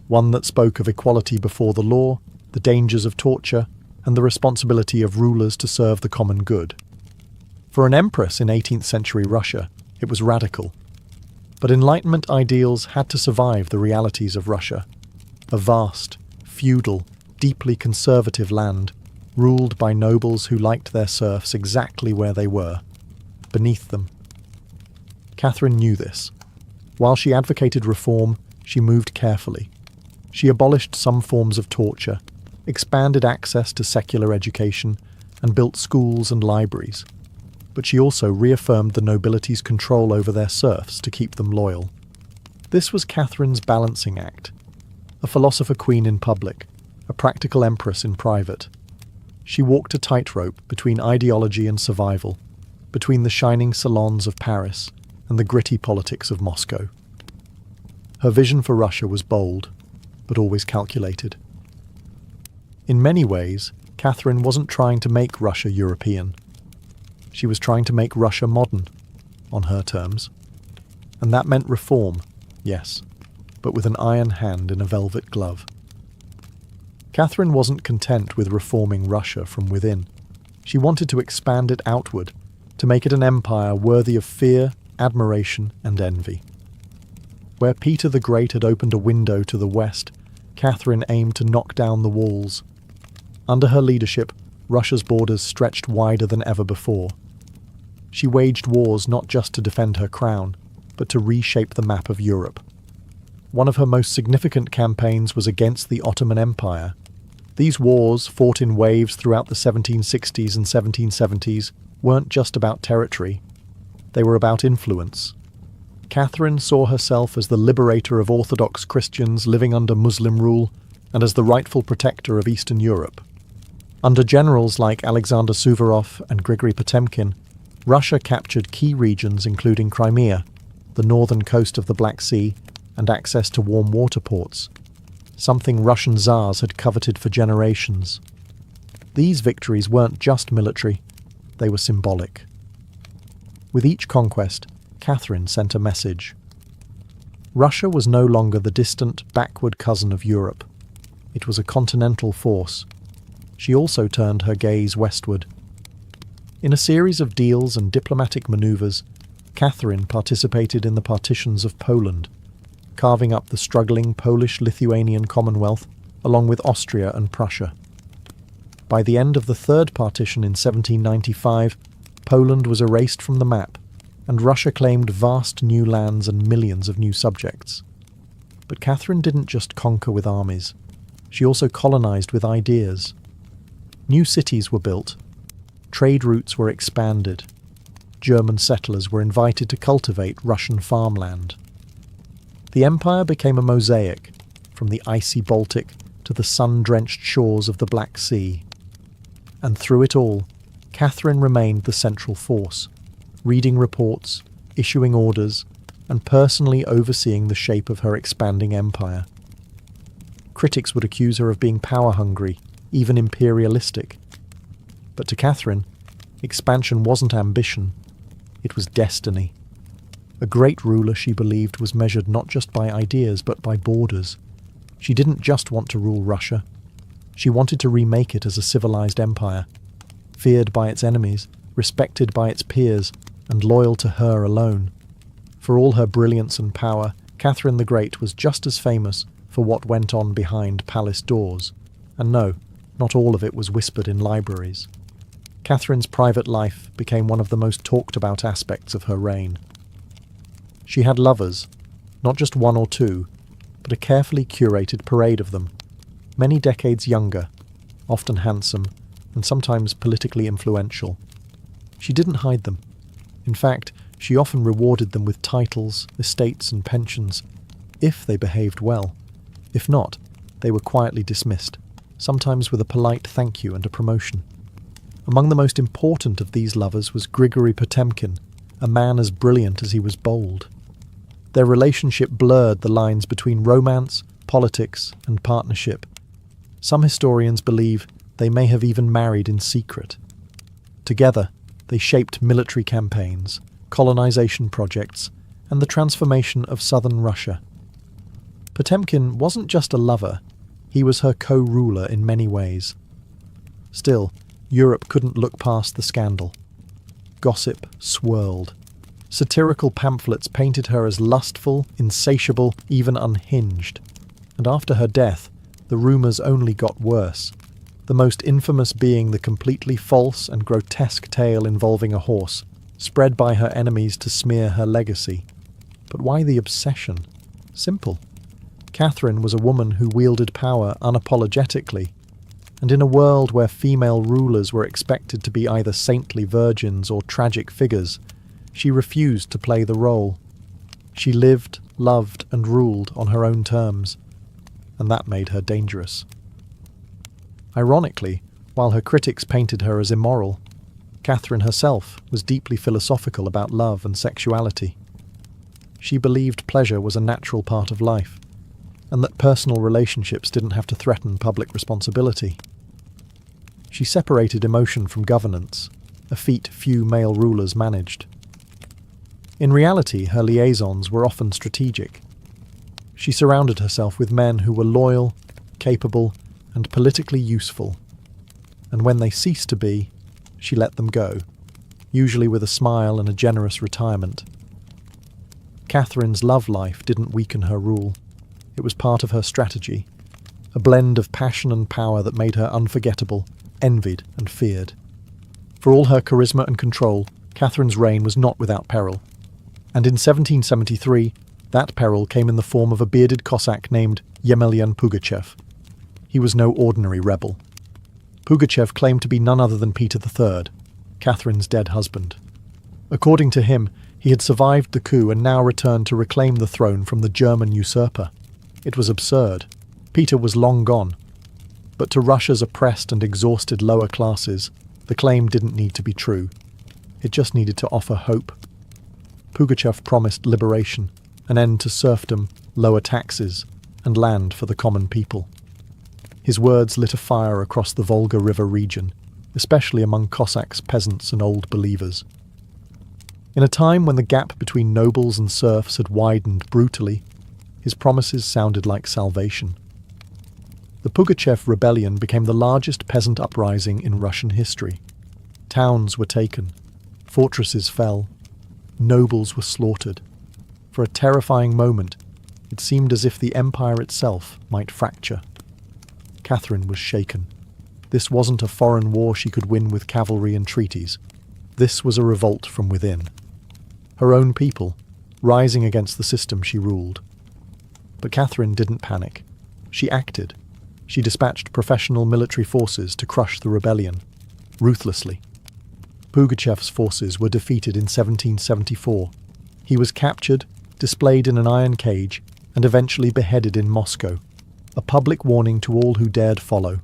one that spoke of equality before the law, the dangers of torture, and the responsibility of rulers to serve the common good. For an empress in 18th century Russia, it was radical. But Enlightenment ideals had to survive the realities of Russia, a vast, feudal, deeply conservative land, ruled by nobles who liked their serfs exactly where they were, beneath them. Catherine knew this. While she advocated reform, she moved carefully. She abolished some forms of torture, expanded access to secular education, and built schools and libraries. But she also reaffirmed the nobility's control over their serfs to keep them loyal. This was Catherine's balancing act, a philosopher queen in public, a practical empress in private. She walked a tightrope between ideology and survival, between the shining salons of Paris and the gritty politics of Moscow. Her vision for Russia was bold, but always calculated. In many ways, Catherine wasn't trying to make Russia European. She was trying to make Russia modern, on her terms. And that meant reform, yes, but with an iron hand in a velvet glove. Catherine wasn't content with reforming Russia from within. She wanted to expand it outward, to make it an empire worthy of fear, admiration, and envy. Where Peter the Great had opened a window to the west, Catherine aimed to knock down the walls. Under her leadership, Russia's borders stretched wider than ever before. She waged wars not just to defend her crown, but to reshape the map of Europe. One of her most significant campaigns was against the Ottoman Empire. These wars, fought in waves throughout the 1760s and 1770s, weren't just about territory. They were about influence. Catherine saw herself as the liberator of Orthodox Christians living under Muslim rule and as the rightful protector of Eastern Europe. Under generals like Alexander Suvorov and Grigory Potemkin, Russia captured key regions including Crimea, the northern coast of the Black Sea, and access to warm water ports, something Russian Tsars had coveted for generations. These victories weren't just military, they were symbolic. With each conquest, Catherine sent a message. Russia was no longer the distant, backward cousin of Europe. It was a continental force. She also turned her gaze westward. In a series of deals and diplomatic maneuvers, Catherine participated in the partitions of Poland, carving up the struggling Polish-Lithuanian Commonwealth along with Austria and Prussia. By the end of the Third Partition in 1795, Poland was erased from the map, and Russia claimed vast new lands and millions of new subjects. But Catherine didn't just conquer with armies. She also colonized with ideas. New cities were built. Trade routes were expanded. German settlers were invited to cultivate Russian farmland. The empire became a mosaic, from the icy Baltic to the sun-drenched shores of the Black Sea. And through it all, Catherine remained the central force, reading reports, issuing orders, and personally overseeing the shape of her expanding empire. Critics would accuse her of being power-hungry, even imperialistic. But to Catherine, expansion wasn't ambition, it was destiny. A great ruler, she believed, was measured not just by ideas but by borders. She didn't just want to rule Russia. She wanted to remake it as a civilized empire, feared by its enemies, respected by its peers, and loyal to her alone. For all her brilliance and power, Catherine the Great was just as famous for what went on behind palace doors. And no, not all of it was whispered in libraries. Catherine's private life became one of the most talked about aspects of her reign. She had lovers, not just one or two, but a carefully curated parade of them, many decades younger, often handsome, and sometimes politically influential. She didn't hide them. In fact, she often rewarded them with titles, estates, and pensions, if they behaved well. If not, they were quietly dismissed, sometimes with a polite thank you and a promotion. Among the most important of these lovers was Grigory Potemkin, a man as brilliant as he was bold. Their relationship blurred the lines between romance, politics, and partnership. Some historians believe they may have even married in secret. Together, they shaped military campaigns, colonization projects, and the transformation of southern Russia. Potemkin wasn't just a lover, he was her co-ruler in many ways. Still, Europe couldn't look past the scandal. Gossip swirled. Satirical pamphlets painted her as lustful, insatiable, even unhinged. And after her death, the rumours only got worse, the most infamous being the completely false and grotesque tale involving a horse, spread by her enemies to smear her legacy. But why the obsession? Simple. Catherine was a woman who wielded power unapologetically, and in a world where female rulers were expected to be either saintly virgins or tragic figures, she refused to play the role. She lived, loved, and ruled on her own terms, and that made her dangerous. Ironically, while her critics painted her as immoral, Catherine herself was deeply philosophical about love and sexuality. She believed pleasure was a natural part of life, and that personal relationships didn't have to threaten public responsibility. She separated emotion from governance, a feat few male rulers managed. In reality, her liaisons were often strategic. She surrounded herself with men who were loyal, capable, and politically useful. And when they ceased to be, she let them go, usually with a smile and a generous retirement. Catherine's love life didn't weaken her rule. It was part of her strategy, a blend of passion and power that made her unforgettable, envied and feared. For all her charisma and control, Catherine's reign was not without peril. And in 1773, that peril came in the form of a bearded Cossack named Yemelyan Pugachev. He was no ordinary rebel. Pugachev claimed to be none other than Peter III, Catherine's dead husband. According to him, he had survived the coup and now returned to reclaim the throne from the German usurper. It was absurd. Peter was long gone. But to Russia's oppressed and exhausted lower classes, the claim didn't need to be true. It just needed to offer hope. Pugachev promised liberation, an end to serfdom, lower taxes, and land for the common people. His words lit a fire across the Volga River region, especially among Cossacks, peasants, and old believers. In a time when the gap between nobles and serfs had widened brutally, his promises sounded like salvation. The Pugachev rebellion became the largest peasant uprising in Russian history. Towns were taken, fortresses fell, Nobles were slaughtered. For a terrifying moment, it seemed as if the empire itself might fracture. Catherine was shaken. This wasn't a foreign war she could win with cavalry and treaties. This was a revolt from within. Her own people, rising against the system she ruled. But Catherine didn't panic. She acted. She dispatched professional military forces to crush the rebellion, ruthlessly. Pugachev's forces were defeated in 1774. He was captured, displayed in an iron cage, and eventually beheaded in Moscow, a public warning to all who dared follow.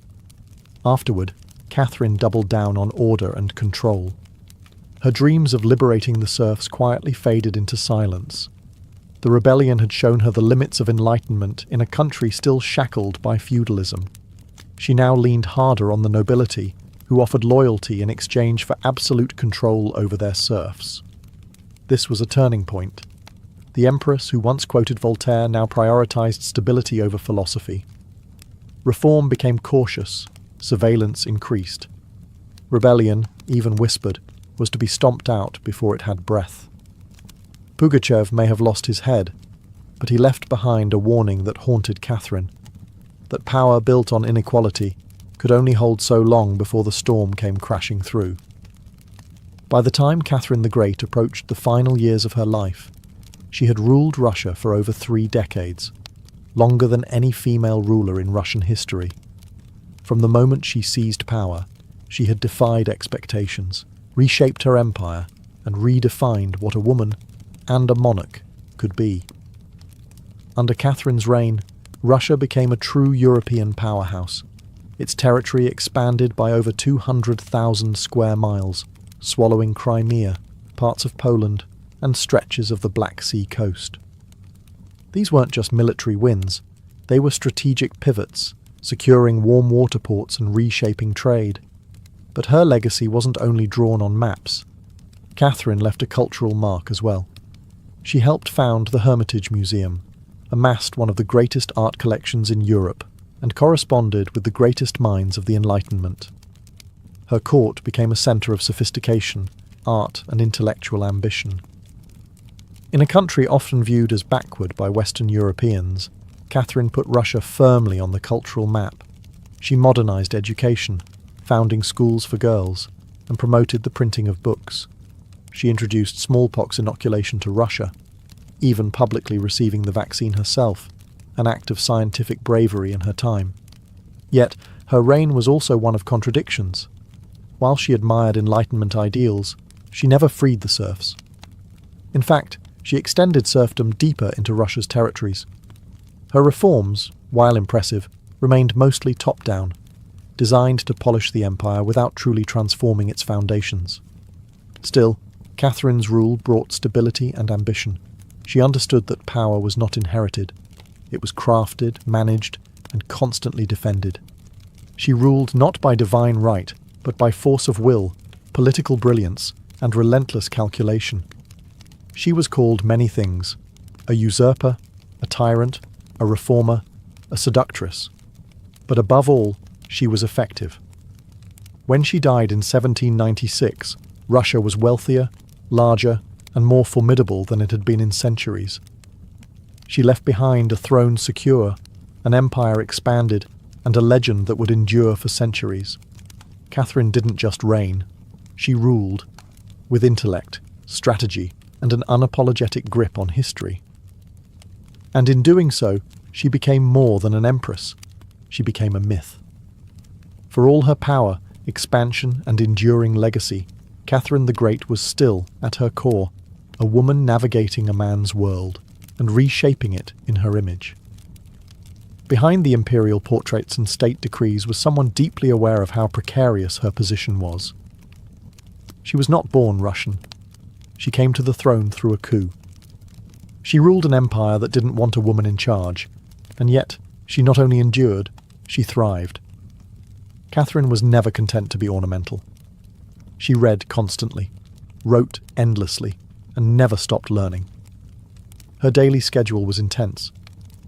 Afterward, Catherine doubled down on order and control. Her dreams of liberating the serfs quietly faded into silence. The rebellion had shown her the limits of enlightenment in a country still shackled by feudalism. She now leaned harder on the nobility, who offered loyalty in exchange for absolute control over their serfs. This was a turning point. The empress who once quoted Voltaire now prioritized stability over philosophy. Reform became cautious, surveillance increased. Rebellion, even whispered, was to be stomped out before it had breath. Pugachev may have lost his head, but he left behind a warning that haunted Catherine, that power built on inequality could only hold so long before the storm came crashing through. By the time Catherine the Great approached the final years of her life, she had ruled Russia for over 3 decades, longer than any female ruler in Russian history. From the moment she seized power, she had defied expectations, reshaped her empire, and redefined what a woman and a monarch could be. Under Catherine's reign, Russia became a true European powerhouse. Its territory expanded by over 200,000 square miles, swallowing Crimea, parts of Poland, and stretches of the Black Sea coast. These weren't just military wins, they were strategic pivots, securing warm water ports and reshaping trade. But her legacy wasn't only drawn on maps. Catherine left a cultural mark as well. She helped found the Hermitage Museum, amassed one of the greatest art collections in Europe, and corresponded with the greatest minds of the Enlightenment. Her court became a centre of sophistication, art, and intellectual ambition. In a country often viewed as backward by Western Europeans, Catherine put Russia firmly on the cultural map. She modernised education, founding schools for girls, and promoted the printing of books. She introduced smallpox inoculation to Russia, even publicly receiving the vaccine herself, an act of scientific bravery in her time. Yet, her reign was also one of contradictions. While she admired Enlightenment ideals, she never freed the serfs. In fact, she extended serfdom deeper into Russia's territories. Her reforms, while impressive, remained mostly top-down, designed to polish the empire without truly transforming its foundations. Still, Catherine's rule brought stability and ambition. She understood that power was not inherited. It was crafted, managed, and constantly defended. She ruled not by divine right, but by force of will, political brilliance, and relentless calculation. She was called many things: a usurper, a tyrant, a reformer, a seductress. But above all, she was effective. When she died in 1796, Russia was wealthier, larger, and more formidable than it had been in centuries. She left behind a throne secure, an empire expanded, and a legend that would endure for centuries. Catherine didn't just reign, she ruled, with intellect, strategy, and an unapologetic grip on history. And in doing so, she became more than an empress. She became a myth. For all her power, expansion, and enduring legacy, Catherine the Great was still, at her core, a woman navigating a man's world and reshaping it in her image. Behind the imperial portraits and state decrees was someone deeply aware of how precarious her position was. She was not born Russian. She came to the throne through a coup. She ruled an empire that didn't want a woman in charge, and yet she not only endured, she thrived. Catherine was never content to be ornamental. She read constantly, wrote endlessly, and never stopped learning. Her daily schedule was intense.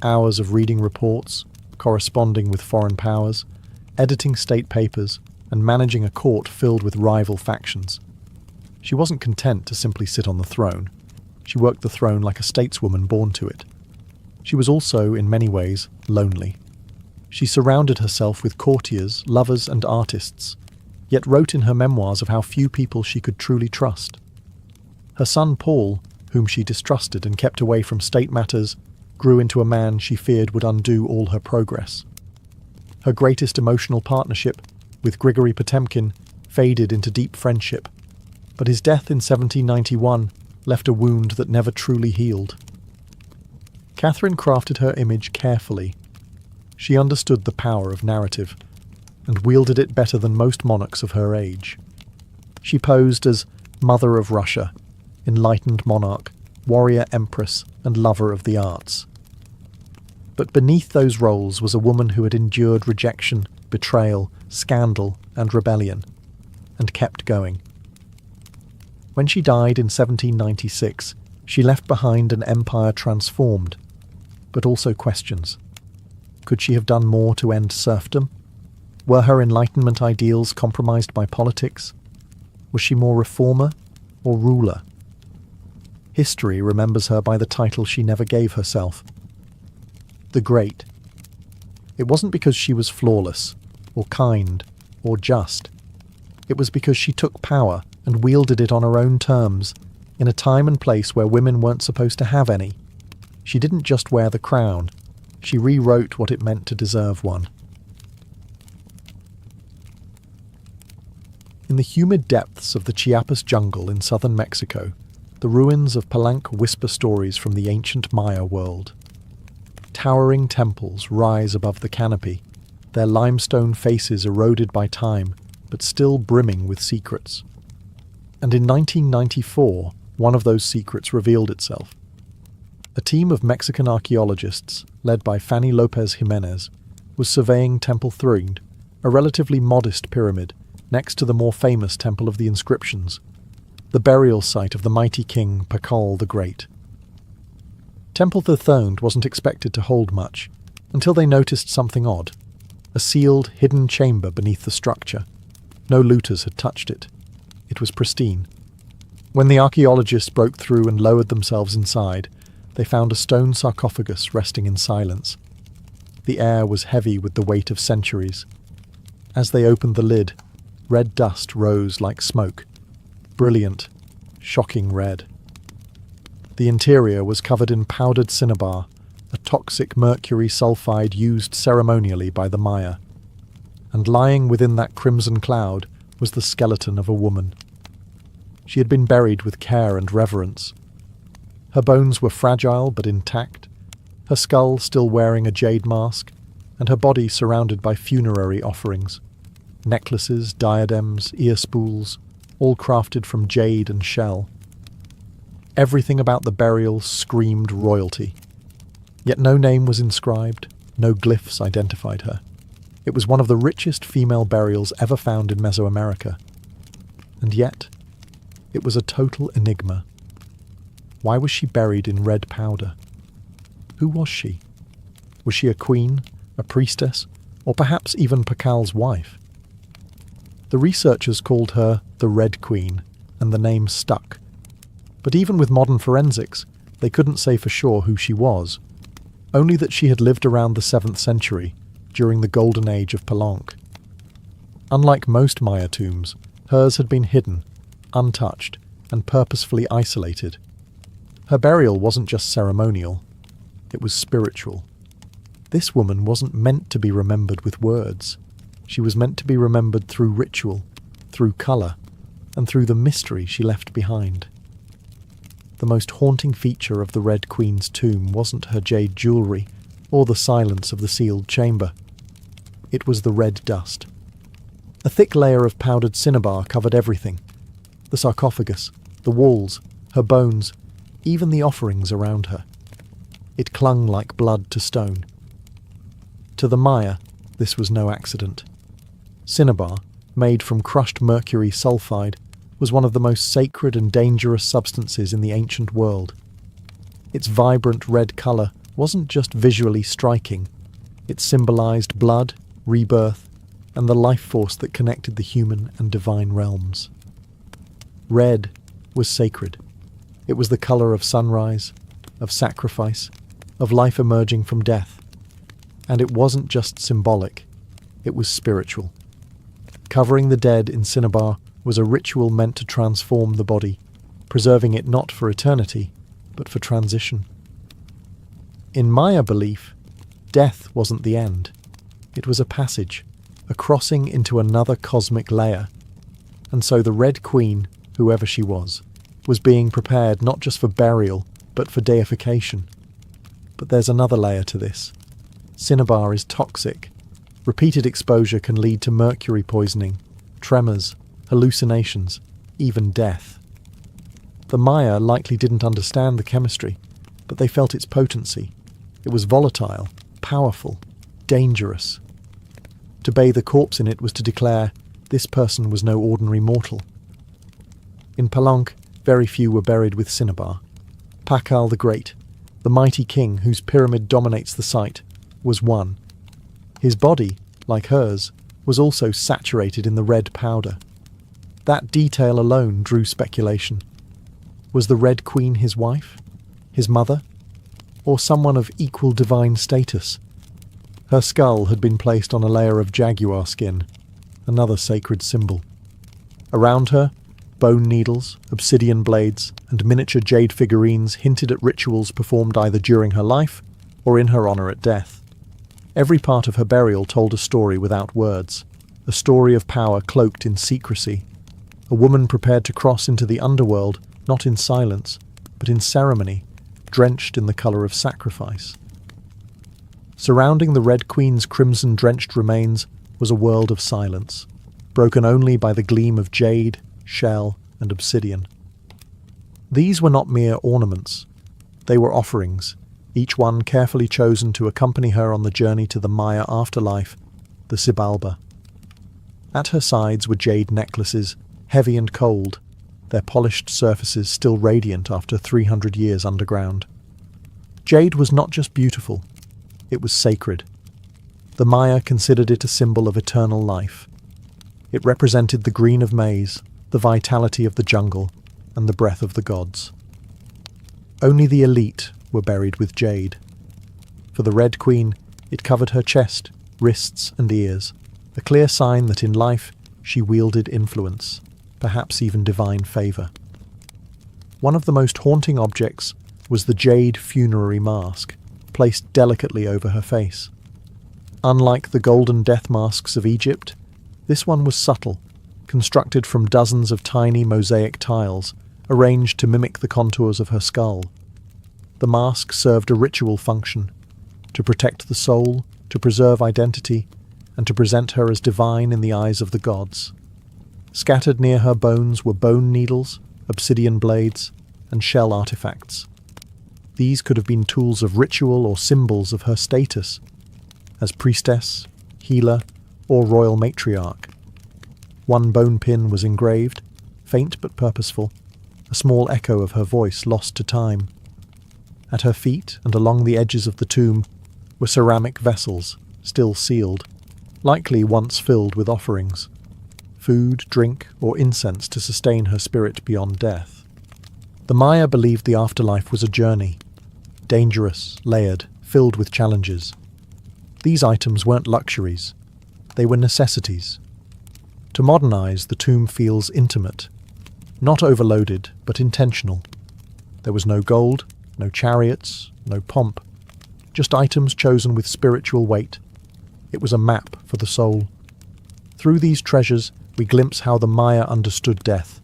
Hours of reading reports, corresponding with foreign powers, editing state papers, and managing a court filled with rival factions. She wasn't content to simply sit on the throne. She worked the throne like a stateswoman born to it. She was also, in many ways, lonely. She surrounded herself with courtiers, lovers, and artists, yet wrote in her memoirs of how few people she could truly trust. Her son Paul, whom she distrusted and kept away from state matters, grew into a man she feared would undo all her progress. Her greatest emotional partnership, with Grigory Potemkin, faded into deep friendship, but his death in 1791 left a wound that never truly healed. Catherine crafted her image carefully. She understood the power of narrative, and wielded it better than most monarchs of her age. She posed as Mother of Russia, enlightened monarch, warrior empress, and lover of the arts. But beneath those roles was a woman who had endured rejection, betrayal, scandal, and rebellion, and kept going. When she died in 1796, she left behind an empire transformed, but also questions. Could she have done more to end serfdom? Were her Enlightenment ideals compromised by politics? Was she more reformer or ruler? History remembers her by the title she never gave herself, the Great. It wasn't because she was flawless, or kind, or just. It was because she took power and wielded it on her own terms, in a time and place where women weren't supposed to have any. She didn't just wear the crown, she rewrote what it meant to deserve one. In the humid depths of the Chiapas jungle in southern Mexico, the ruins of Palenque whisper stories from the ancient Maya world. Towering temples rise above the canopy, their limestone faces eroded by time, but still brimming with secrets. And in 1994, one of those secrets revealed itself. A team of Mexican archaeologists, led by Fanny Lopez Jimenez, was surveying Temple Thrune, a relatively modest pyramid, next to the more famous Temple of the Inscriptions, the burial site of the mighty king Pakal the Great. Temple Thrune wasn't expected to hold much, until they noticed something odd, a sealed, hidden chamber beneath the structure. No looters had touched it. It was pristine. When the archaeologists broke through and lowered themselves inside, they found a stone sarcophagus resting in silence. The air was heavy with the weight of centuries. As they opened the lid, red dust rose like smoke. Brilliant, shocking red. The interior was covered in powdered cinnabar, a toxic mercury sulfide used ceremonially by the Maya. And lying within that crimson cloud was the skeleton of a woman. She had been buried with care and reverence. Her bones were fragile but intact, her skull still wearing a jade mask, and her body surrounded by funerary offerings. Necklaces, diadems, ear spools, all crafted from jade and shell. Everything about the burial screamed royalty. Yet no name was inscribed, no glyphs identified her. It was one of the richest female burials ever found in Mesoamerica. And yet, it was a total enigma. Why was she buried in red powder? Who was she? Was she a queen, a priestess, or perhaps even Pakal's wife? The researchers called her the Red Queen, and the name stuck. But even with modern forensics, they couldn't say for sure who she was, only that she had lived around the 7th century, during the golden age of Palenque. Unlike most Maya tombs, hers had been hidden, untouched, and purposefully isolated. Her burial wasn't just ceremonial, it was spiritual. This woman wasn't meant to be remembered with words. She was meant to be remembered through ritual, through colour, and through the mystery she left behind. The most haunting feature of the Red Queen's tomb wasn't her jade jewellery, or the silence of the sealed chamber. It was the red dust. A thick layer of powdered cinnabar covered everything. The sarcophagus, the walls, her bones, even the offerings around her. It clung like blood to stone. To the Maya, this was no accident. Cinnabar, made from crushed mercury sulfide, was one of the most sacred and dangerous substances in the ancient world. Its vibrant red colour wasn't just visually striking, it symbolised blood, rebirth, and the life force that connected the human and divine realms. Red was sacred. It was the color of sunrise, of sacrifice, of life emerging from death. And it wasn't just symbolic, it was spiritual. Covering the dead in cinnabar was a ritual meant to transform the body, preserving it not for eternity, but for transition. In Maya belief, death wasn't the end. It was a passage, a crossing into another cosmic layer. And so the Red Queen, whoever she was being prepared not just for burial, but for deification. But there's another layer to this. Cinnabar is toxic. Repeated exposure can lead to mercury poisoning, tremors, hallucinations, even death. The Maya likely didn't understand the chemistry, but they felt its potency. It was volatile, powerful, dangerous. To bathe a corpse in it was to declare this person was no ordinary mortal. In Palenque, very few were buried with cinnabar. Pakal the Great, the mighty king whose pyramid dominates the site, was one. His body, like hers, was also saturated in the red powder. That detail alone drew speculation. Was the Red Queen his wife? His mother? Or someone of equal divine status? Her skull had been placed on a layer of jaguar skin, another sacred symbol. Around her, bone needles, obsidian blades, and miniature jade figurines hinted at rituals performed either during her life or in her honor at death. Every part of her burial told a story without words, a story of power cloaked in secrecy, a woman prepared to cross into the underworld, not in silence, but in ceremony, drenched in the color of sacrifice. Surrounding the Red Queen's crimson-drenched remains was a world of silence, broken only by the gleam of jade, shell, and obsidian. These were not mere ornaments. They were offerings, each one carefully chosen to accompany her on the journey to the Maya afterlife, the Xibalba. At her sides were jade necklaces, heavy and cold, their polished surfaces still radiant after 300 years underground. Jade was not just beautiful, it was sacred. The Maya considered it a symbol of eternal life. It represented the green of maize, the vitality of the jungle, and the breath of the gods. Only the elite were buried with jade. For the Red Queen, it covered her chest, wrists, and ears, a clear sign that in life she wielded influence, perhaps even divine favour. One of the most haunting objects was the jade funerary mask, placed delicately over her face. Unlike the golden death masks of Egypt, this one was subtle, constructed from dozens of tiny mosaic tiles, arranged to mimic the contours of her skull. The mask served a ritual function, to protect the soul, to preserve identity, and to present her as divine in the eyes of the gods. Scattered near her bones were bone needles, obsidian blades, and shell artifacts. These could have been tools of ritual or symbols of her status, as priestess, healer, or royal matriarch. One bone pin was engraved, faint but purposeful, a small echo of her voice lost to time. At her feet and along the edges of the tomb were ceramic vessels, still sealed, likely once filled with offerings, food, drink, or incense to sustain her spirit beyond death. The Maya believed the afterlife was a journey, dangerous, layered, filled with challenges. These items weren't luxuries, they were necessities. To modernize, the tomb feels intimate, not overloaded, but intentional. There was no gold, no chariots, no pomp, just items chosen with spiritual weight. It was a map for the soul. Through these treasures, we glimpse how the Maya understood death,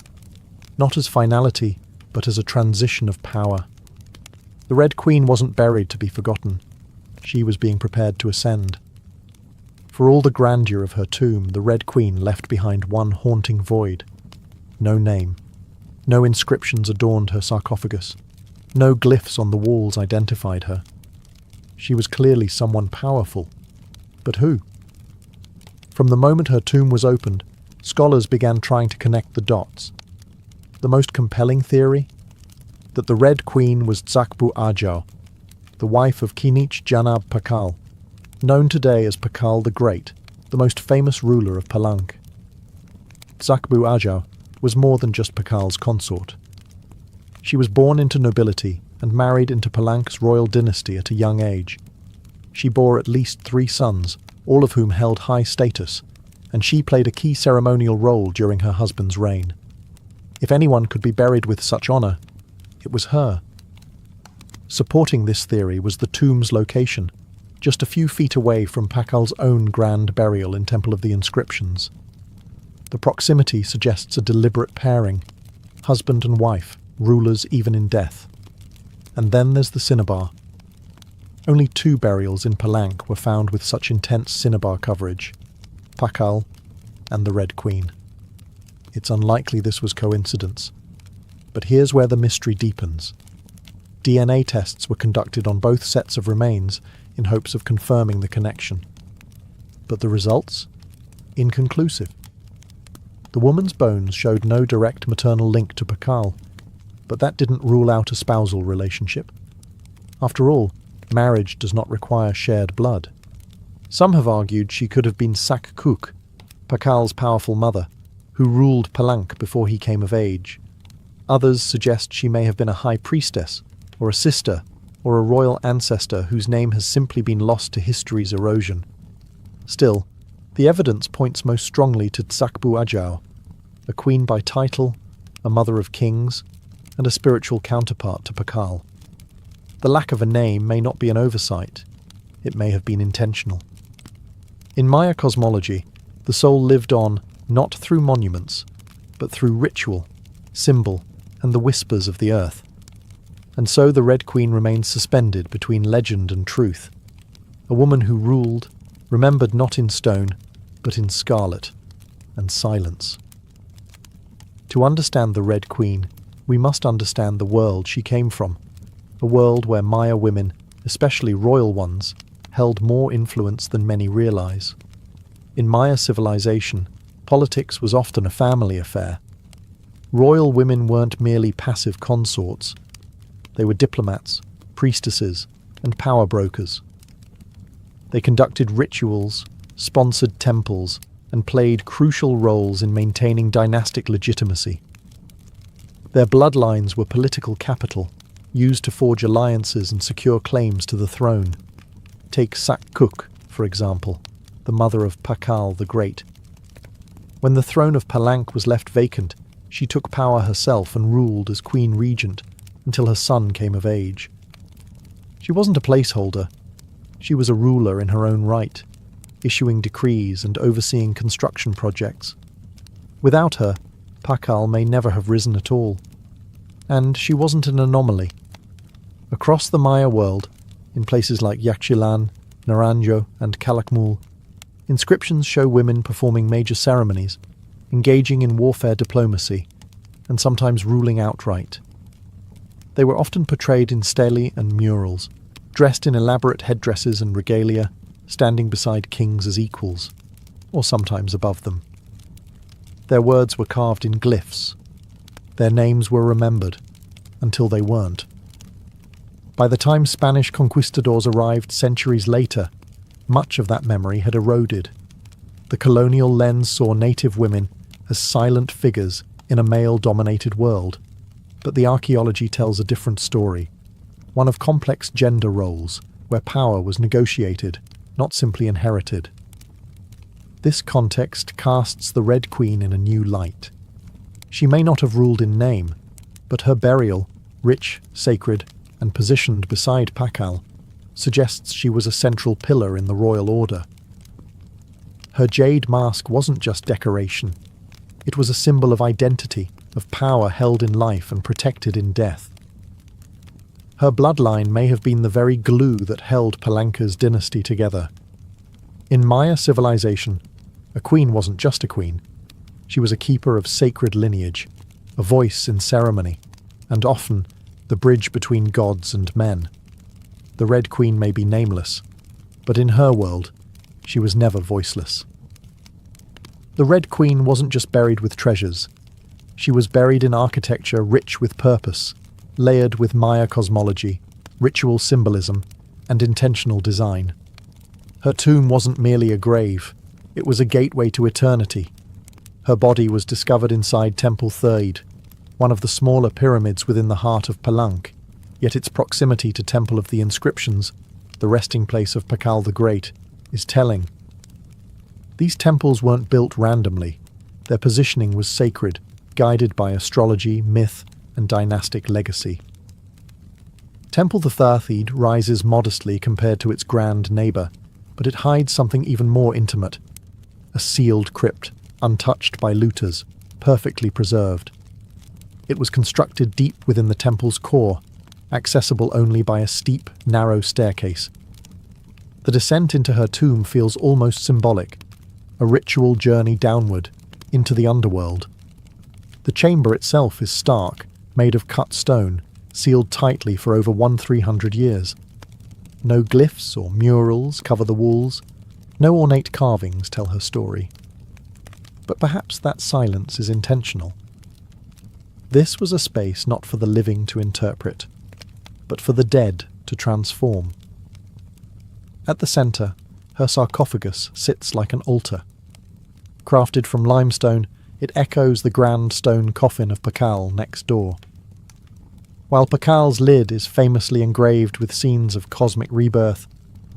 not as finality, but as a transition of power. The Red Queen wasn't buried to be forgotten. She was being prepared to ascend. For all the grandeur of her tomb, the Red Queen left behind one haunting void. No name. No inscriptions adorned her sarcophagus. No glyphs on the walls identified her. She was clearly someone powerful. But who? From the moment her tomb was opened, scholars began trying to connect the dots. The most compelling theory? That the Red Queen was Zakbu Ajau, the wife of Kinich Janab Pakal, known today as Pakal the Great, the most famous ruler of Palenque. Zakbu Ajau was more than just Pakal's consort. She was born into nobility and married into Palank's royal dynasty at a young age. She bore at least 3 sons, all of whom held high status, and she played a key ceremonial role during her husband's reign. If anyone could be buried with such honor, it was her. Supporting this theory was the tomb's location, just a few feet away from Pakal's own grand burial in Temple of the Inscriptions. The proximity suggests a deliberate pairing, husband and wife, rulers even in death. And then there's the cinnabar. Only 2 burials in Palank were found with such intense cinnabar coverage, Pakal and the Red Queen. It's unlikely this was coincidence. But here's where the mystery deepens. DNA tests were conducted on both sets of remains in hopes of confirming the connection. But the results? Inconclusive. The woman's bones showed no direct maternal link to Pakal, but that didn't rule out a spousal relationship. After all, marriage does not require shared blood. Some have argued she could have been Sakkuk, Pakal's powerful mother, who ruled Palank before he came of age. Others suggest she may have been a high priestess, or a sister, or a royal ancestor whose name has simply been lost to history's erosion. Still, the evidence points most strongly to Tsakbu Ajau, a queen by title, a mother of kings, and a spiritual counterpart to Pakal. The lack of a name may not be an oversight. It may have been intentional. In Maya cosmology, the soul lived on not through monuments, but through ritual, symbol, and the whispers of the earth. And so the Red Queen remains suspended between legend and truth, a woman who ruled, remembered not in stone, but in scarlet and silence. To understand the Red Queen, we must understand the world she came from, a world where Maya women, especially royal ones, held more influence than many realize. In Maya civilization, politics was often a family affair. Royal women weren't merely passive consorts. They were diplomats, priestesses, and power brokers. They conducted rituals, sponsored temples, and played crucial roles in maintaining dynastic legitimacy. Their bloodlines were political capital, used to forge alliances and secure claims to the throne. Take Sakkuk, for example, the mother of Pakal the Great. When the throne of Palank was left vacant, she took power herself and ruled as queen regent until her son came of age. She wasn't a placeholder. She was a ruler in her own right, issuing decrees and overseeing construction projects. Without her, Pakal may never have risen at all. And she wasn't an anomaly. Across the Maya world, in places like Yaxchilan, Naranjo, and Calakmul, inscriptions show women performing major ceremonies, engaging in warfare diplomacy, and sometimes ruling outright. They were often portrayed in stelae and murals, dressed in elaborate headdresses and regalia, standing beside kings as equals, or sometimes above them. Their words were carved in glyphs. Their names were remembered, until they weren't. By the time Spanish conquistadors arrived centuries later, much of that memory had eroded. The colonial lens saw native women as silent figures in a male-dominated world, but the archaeology tells a different story, one of complex gender roles, where power was negotiated, not simply inherited. This context casts the Red Queen in a new light. She may not have ruled in name, but her burial, rich, sacred, and positioned beside Pakal, suggests she was a central pillar in the royal order. Her jade mask wasn't just decoration. It was a symbol of identity, of power held in life and protected in death. Her bloodline may have been the very glue that held Palanka's dynasty together. In Maya civilization, a queen wasn't just a queen. She was a keeper of sacred lineage, a voice in ceremony, and often the bridge between gods and men. The Red Queen may be nameless, but in her world, she was never voiceless. The Red Queen wasn't just buried with treasures. She was buried in architecture rich with purpose, layered with Maya cosmology, ritual symbolism, and intentional design. Her tomb wasn't merely a grave, it was a gateway to eternity. Her body was discovered inside Temple Third, one of the smaller pyramids within the heart of Palenque, yet its proximity to Temple of the Inscriptions, the resting place of Pakal the Great, is telling. These temples weren't built randomly. Their positioning was sacred, guided by astrology, myth, and dynastic legacy. Temple the Thirthiid rises modestly compared to its grand neighbour, but it hides something even more intimate. A sealed crypt, untouched by looters, perfectly preserved. It was constructed deep within the temple's core, accessible only by a steep, narrow staircase. The descent into her tomb feels almost symbolic, a ritual journey downward, into the underworld. The chamber itself is stark, made of cut stone, sealed tightly for over 1,300 years. No glyphs or murals cover the walls, no ornate carvings tell her story. But perhaps that silence is intentional. This was a space not for the living to interpret, but for the dead to transform. At the centre, her sarcophagus sits like an altar. Crafted from limestone, it echoes the grand stone coffin of Pakal next door. While Pakal's lid is famously engraved with scenes of cosmic rebirth,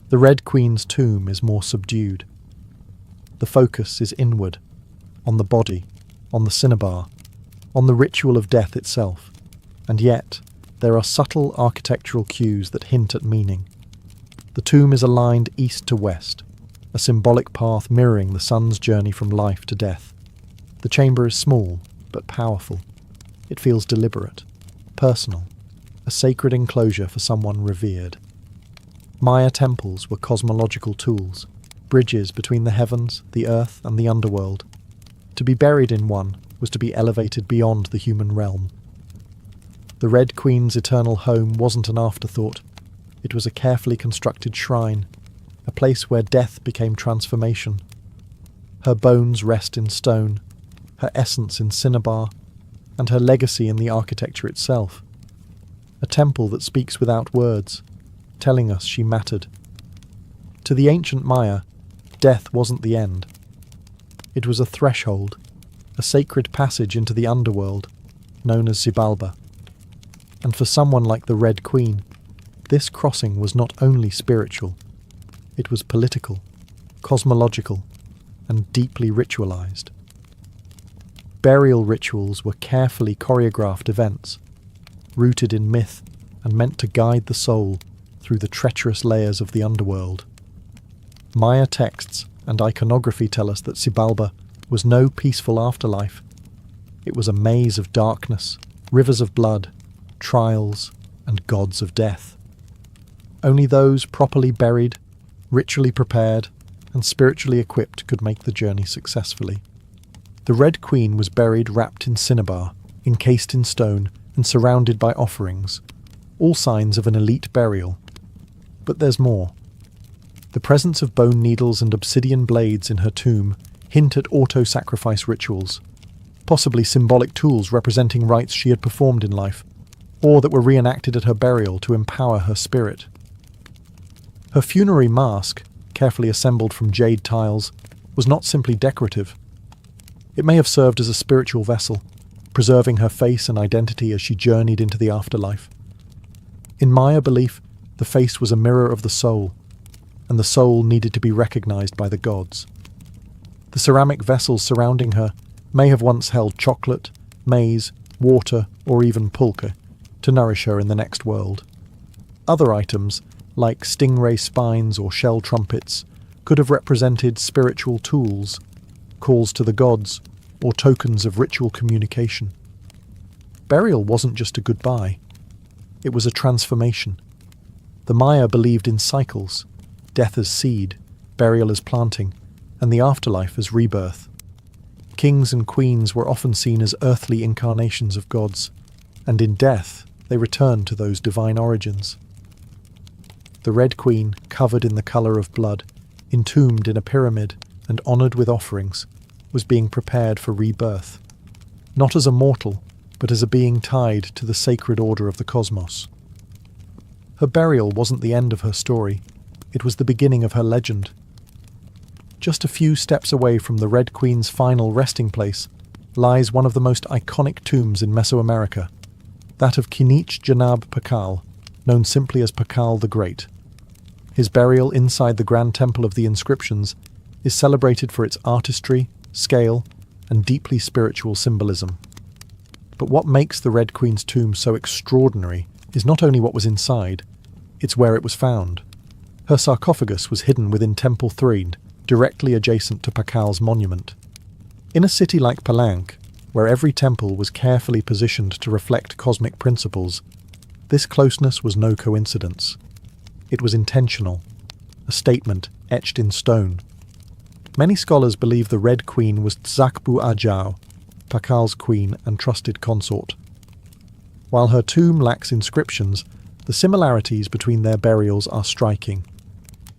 the Red Queen's tomb is more subdued. The focus is inward, on the body, on the cinnabar, on the ritual of death itself, and yet there are subtle architectural cues that hint at meaning. The tomb is aligned east to west, a symbolic path mirroring the sun's journey from life to death. The chamber is small, but powerful. It feels deliberate, personal, a sacred enclosure for someone revered. Maya temples were cosmological tools, bridges between the heavens, the earth, and the underworld. To be buried in one was to be elevated beyond the human realm. The Red Queen's eternal home wasn't an afterthought. It was a carefully constructed shrine, a place where death became transformation. Her bones rest in stone, her essence in cinnabar, and her legacy in the architecture itself. A temple that speaks without words, telling us she mattered. To the ancient Maya, death wasn't the end. It was a threshold, a sacred passage into the underworld, known as Xibalba. And for someone like the Red Queen, this crossing was not only spiritual, it was political, cosmological, and deeply ritualized. Burial rituals were carefully choreographed events, rooted in myth and meant to guide the soul through the treacherous layers of the underworld. Maya texts and iconography tell us that Xibalba was no peaceful afterlife. It was a maze of darkness, rivers of blood, trials, and gods of death. Only those properly buried, ritually prepared, and spiritually equipped could make the journey successfully. The Red Queen was buried wrapped in cinnabar, encased in stone, and surrounded by offerings, all signs of an elite burial. But there's more. The presence of bone needles and obsidian blades in her tomb hint at auto-sacrifice rituals, possibly symbolic tools representing rites she had performed in life, or that were reenacted at her burial to empower her spirit. Her funerary mask, carefully assembled from jade tiles, was not simply decorative. It may have served as a spiritual vessel, preserving her face and identity as she journeyed into the afterlife. In Maya belief, the face was a mirror of the soul, and the soul needed to be recognized by the gods. The ceramic vessels surrounding her may have once held chocolate, maize, water, or even pulque, to nourish her in the next world. Other items, like stingray spines or shell trumpets, could have represented spiritual tools, calls to the gods, or tokens of ritual communication. Burial wasn't just a goodbye. It was a transformation. The Maya believed in cycles, death as seed, burial as planting, and the afterlife as rebirth. Kings and queens were often seen as earthly incarnations of gods, and in death they returned to those divine origins. The Red Queen, covered in the colour of blood, entombed in a pyramid and honoured with offerings, was being prepared for rebirth, not as a mortal, but as a being tied to the sacred order of the cosmos. Her burial wasn't the end of her story, it was the beginning of her legend. Just a few steps away from the Red Queen's final resting place, lies one of the most iconic tombs in Mesoamerica, that of Kinich Janab Pakal, known simply as Pakal the Great. His burial inside the Grand Temple of the Inscriptions is celebrated for its artistry, scale, and deeply spiritual symbolism. But what makes the Red Queen's tomb so extraordinary is not only what was inside, it's where it was found. Her sarcophagus was hidden within Temple 3, directly adjacent to Pakal's monument. In a city like Palenque, where every temple was carefully positioned to reflect cosmic principles, this closeness was no coincidence. It was intentional, a statement etched in stone. Many scholars believe the Red Queen was Tzakbu Ajao, Pakal's queen and trusted consort. While her tomb lacks inscriptions, the similarities between their burials are striking.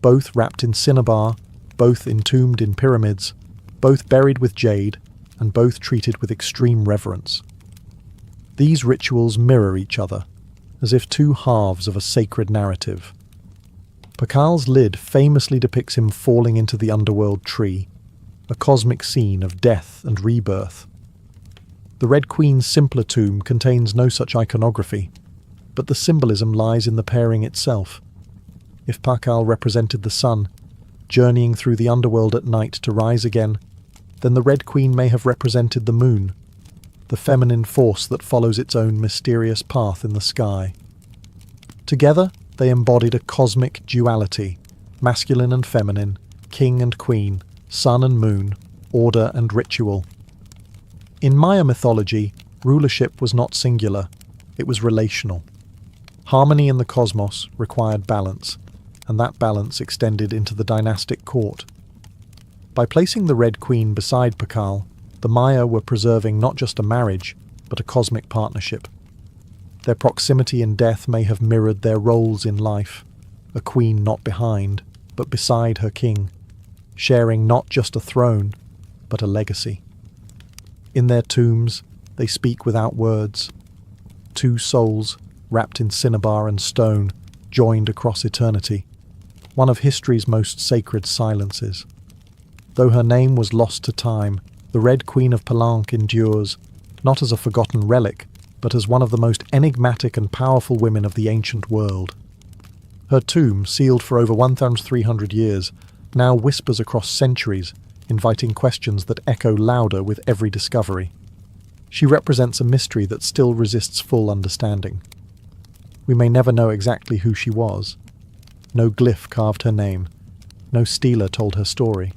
Both wrapped in cinnabar, both entombed in pyramids, both buried with jade, and both treated with extreme reverence. These rituals mirror each other, as if two halves of a sacred narrative. Pakal's lid famously depicts him falling into the underworld tree, a cosmic scene of death and rebirth. The Red Queen's simpler tomb contains no such iconography, but the symbolism lies in the pairing itself. If Pakal represented the sun, journeying through the underworld at night to rise again, then the Red Queen may have represented the moon, the feminine force that follows its own mysterious path in the sky. Together, they embodied a cosmic duality, masculine and feminine, king and queen, sun and moon, order and ritual. In Maya mythology, rulership was not singular, it was relational. Harmony in the cosmos required balance, and that balance extended into the dynastic court. By placing the Red Queen beside Pakal, the Maya were preserving not just a marriage, but a cosmic partnership. Their proximity in death may have mirrored their roles in life, a queen not behind, but beside her king, sharing not just a throne, but a legacy. In their tombs, they speak without words. Two souls, wrapped in cinnabar and stone, joined across eternity, one of history's most sacred silences. Though her name was lost to time, the Red Queen of Palenque endures, not as a forgotten relic, but as one of the most enigmatic and powerful women of the ancient world. Her tomb, sealed for over 1,300 years, now whispers across centuries, inviting questions that echo louder with every discovery. She represents a mystery that still resists full understanding. We may never know exactly who she was. No glyph carved her name. No stela told her story.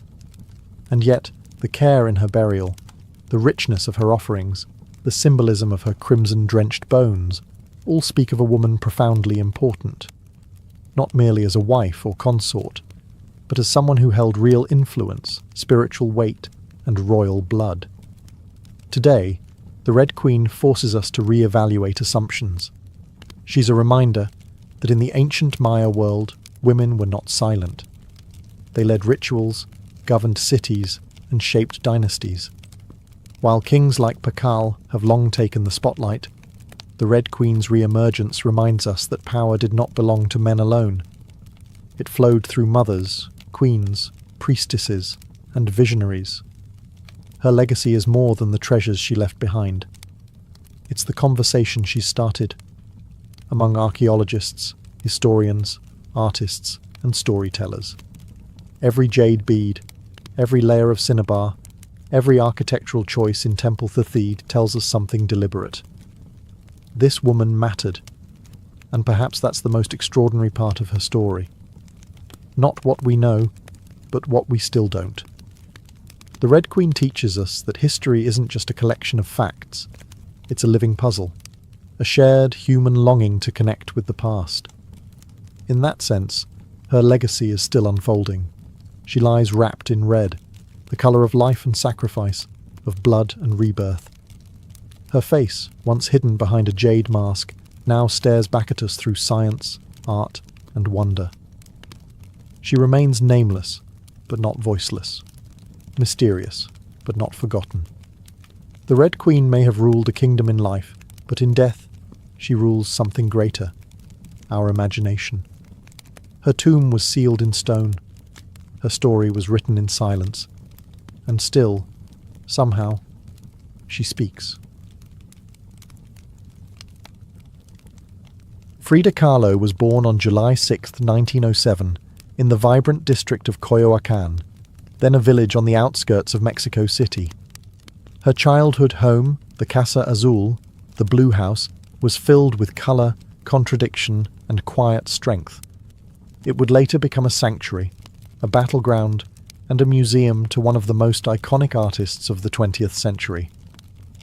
And yet, the care in her burial, the richness of her offerings, the symbolism of her crimson-drenched bones, all speak of a woman profoundly important. Not merely as a wife or consort, but as someone who held real influence, spiritual weight, and royal blood. Today, the Red Queen forces us to re-evaluate assumptions. She's a reminder that in the ancient Maya world, women were not silent. They led rituals, governed cities, and shaped dynasties. While kings like Pakal have long taken the spotlight, the Red Queen's re-emergence reminds us that power did not belong to men alone. It flowed through mothers, queens, priestesses, and visionaries. Her legacy is more than the treasures she left behind. It's the conversation she started among archaeologists, historians, artists, and storytellers. Every jade bead, every layer of cinnabar, every architectural choice in Temple Thathid tells us something deliberate. This woman mattered, and perhaps that's the most extraordinary part of her story. Not what we know, but what we still don't. The Red Queen teaches us that history isn't just a collection of facts, it's a living puzzle, a shared human longing to connect with the past. In that sense, her legacy is still unfolding. She lies wrapped in red, the colour of life and sacrifice, of blood and rebirth. Her face, once hidden behind a jade mask, now stares back at us through science, art, and wonder. She remains nameless, but not voiceless. Mysterious, but not forgotten. The Red Queen may have ruled a kingdom in life, but in death, she rules something greater, our imagination. Her tomb was sealed in stone. Her story was written in silence. And still, somehow, she speaks. Frida Kahlo was born on July 6, 1907, in the vibrant district of Coyoacán, then a village on the outskirts of Mexico City. Her childhood home, the Casa Azul, the Blue House, was filled with colour, contradiction, and quiet strength. It would later become a sanctuary, a battleground, and a museum to one of the most iconic artists of the 20th century.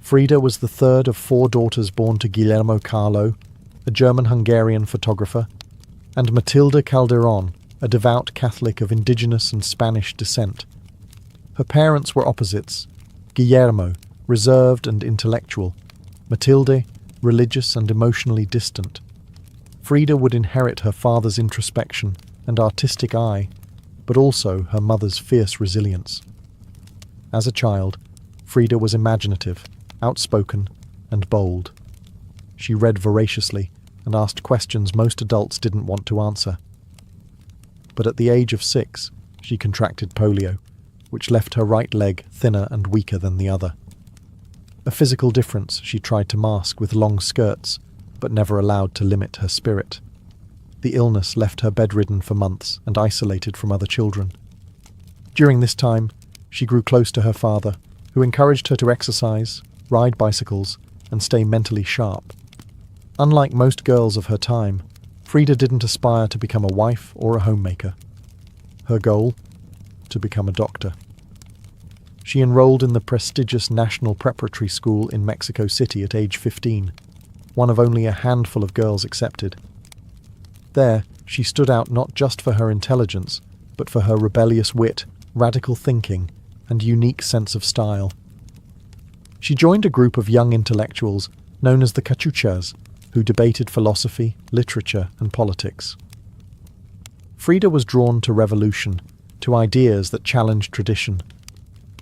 Frida was the third of 4 daughters born to Guillermo Kahlo, a German-Hungarian photographer, and Matilde Calderón, a devout Catholic of indigenous and Spanish descent. Her parents were opposites: Guillermo, reserved and intellectual; Matilde, religious and emotionally distant. Frida would inherit her father's introspection and artistic eye, but also her mother's fierce resilience. As a child, Frida was imaginative, outspoken, and bold. She read voraciously and asked questions most adults didn't want to answer. But at the age of 6, she contracted polio, which left her right leg thinner and weaker than the other. A physical difference she tried to mask with long skirts, but never allowed to limit her spirit. The illness left her bedridden for months and isolated from other children. During this time, she grew close to her father, who encouraged her to exercise, ride bicycles, and stay mentally sharp. Unlike most girls of her time, Frida didn't aspire to become a wife or a homemaker. Her goal? To become a doctor. She enrolled in the prestigious National Preparatory School in Mexico City at age 15, one of only a handful of girls accepted. There, she stood out not just for her intelligence, but for her rebellious wit, radical thinking, and unique sense of style. She joined a group of young intellectuals known as the Cachuchas, who debated philosophy, literature, and politics. Frida was drawn to revolution, to ideas that challenged tradition.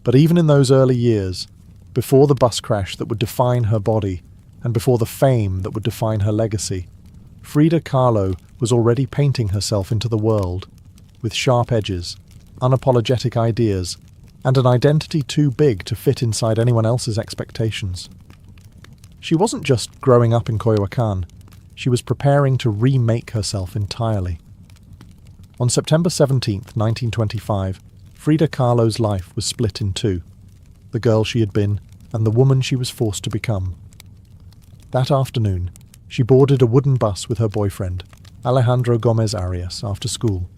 But even in those early years, before the bus crash that would define her body, and before the fame that would define her legacy, Frida Kahlo was already painting herself into the world, with sharp edges, unapologetic ideas, and an identity too big to fit inside anyone else's expectations. She wasn't just growing up in Coyoacán, she was preparing to remake herself entirely. On September 17, 1925, Frida Kahlo's life was split in two: the girl she had been and the woman she was forced to become. That afternoon, she boarded a wooden bus with her boyfriend, Alejandro Gomez Arias, after school.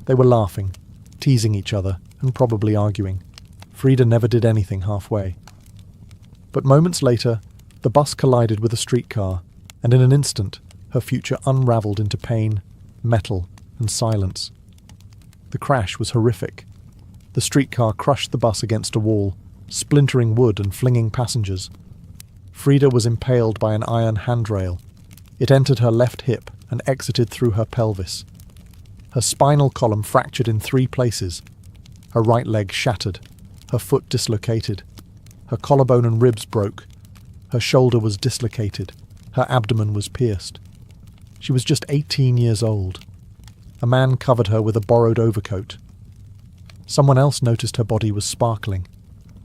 They were laughing, teasing each other, and probably arguing. Frida never did anything halfway. But moments later, the bus collided with a streetcar, and in an instant, her future unravelled into pain, metal, and silence. The crash was horrific. The streetcar crushed the bus against a wall, splintering wood and flinging passengers. Frida was impaled by an iron handrail. It entered her left hip and exited through her pelvis. Her spinal column fractured in 3 places. Her right leg shattered, her foot dislocated. Her collarbone and ribs broke. Her shoulder was dislocated. Her abdomen was pierced. She was just 18 years old. A man covered her with a borrowed overcoat. Someone else noticed her body was sparkling,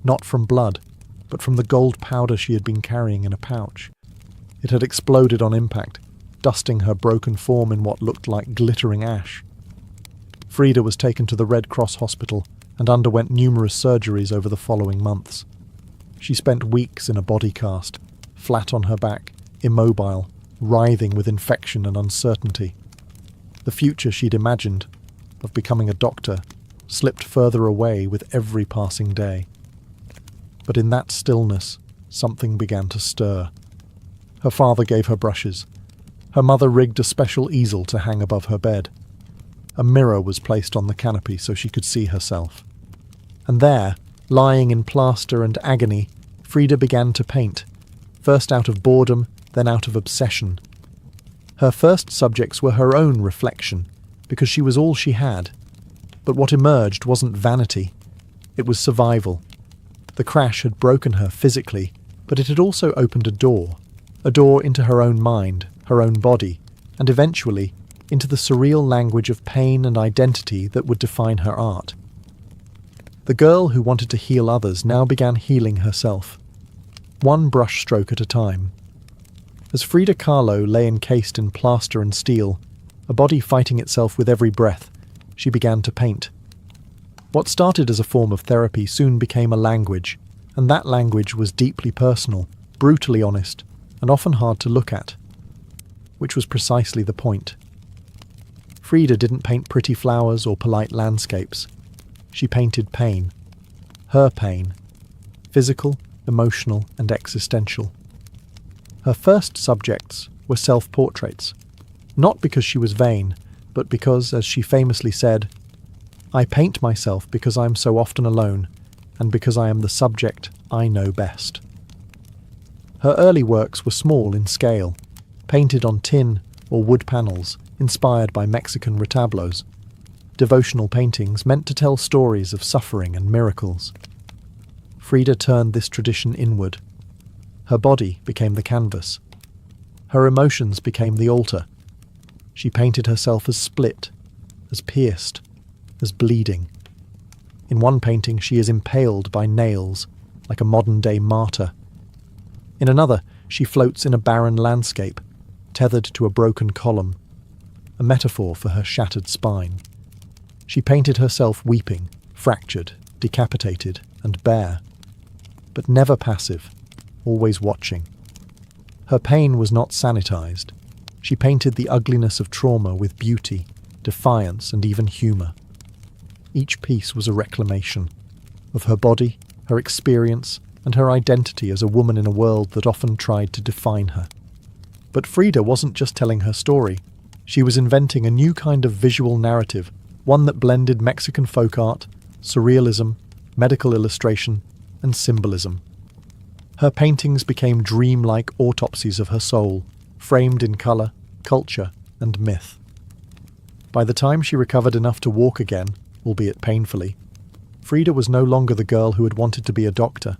not from blood, but from the gold powder she had been carrying in a pouch. It had exploded on impact, dusting her broken form in what looked like glittering ash. Frida was taken to the Red Cross hospital and underwent numerous surgeries over the following months. She spent weeks in a body cast, flat on her back, immobile, writhing with infection and uncertainty. The future she'd imagined, of becoming a doctor, slipped further away with every passing day. But in that stillness, something began to stir. Her father gave her brushes. Her mother rigged a special easel to hang above her bed. A mirror was placed on the canopy so she could see herself. And there, lying in plaster and agony, Frida began to paint, first out of boredom, then out of obsession. Her first subjects were her own reflection, because she was all she had. But what emerged wasn't vanity. It was survival. The crash had broken her physically, but it had also opened a door into her own mind, her own body, and eventually into the surreal language of pain and identity that would define her art. The girl who wanted to heal others now began healing herself. one brush stroke at a time. As Frida Kahlo lay encased in plaster and steel, a body fighting itself with every breath, she began to paint. What started as a form of therapy soon became a language, and that language was deeply personal, brutally honest, and often hard to look at. Which was precisely the point. Frida didn't paint pretty flowers or polite landscapes. She painted pain. Her pain. Physical, emotional, and existential. Her first subjects were self-portraits, not because she was vain, but because, as she famously said, "I paint myself because I am so often alone, and because I am the subject I know best." Her early works were small in scale, painted on tin or wood panels, inspired by Mexican retablos, devotional paintings meant to tell stories of suffering and miracles. Frida turned this tradition inward. Her body became the canvas. Her emotions became the altar. She painted herself as split, as pierced, as bleeding. In one painting she is impaled by nails, like a modern-day martyr. In another, she floats in a barren landscape, tethered to a broken column, a metaphor for her shattered spine. She painted herself weeping, fractured, decapitated, and bare, but never passive, always watching. Her pain was not sanitized. She painted the ugliness of trauma with beauty, defiance, and even humor. Each piece was a reclamation of her body, her experience, and her identity as a woman in a world that often tried to define her. But Frida wasn't just telling her story. She was inventing a new kind of visual narrative, one that blended Mexican folk art, surrealism, medical illustration, and symbolism. Her paintings became dreamlike autopsies of her soul, framed in color, culture, and myth. By the time she recovered enough to walk again, albeit painfully, Frida was no longer the girl who had wanted to be a doctor.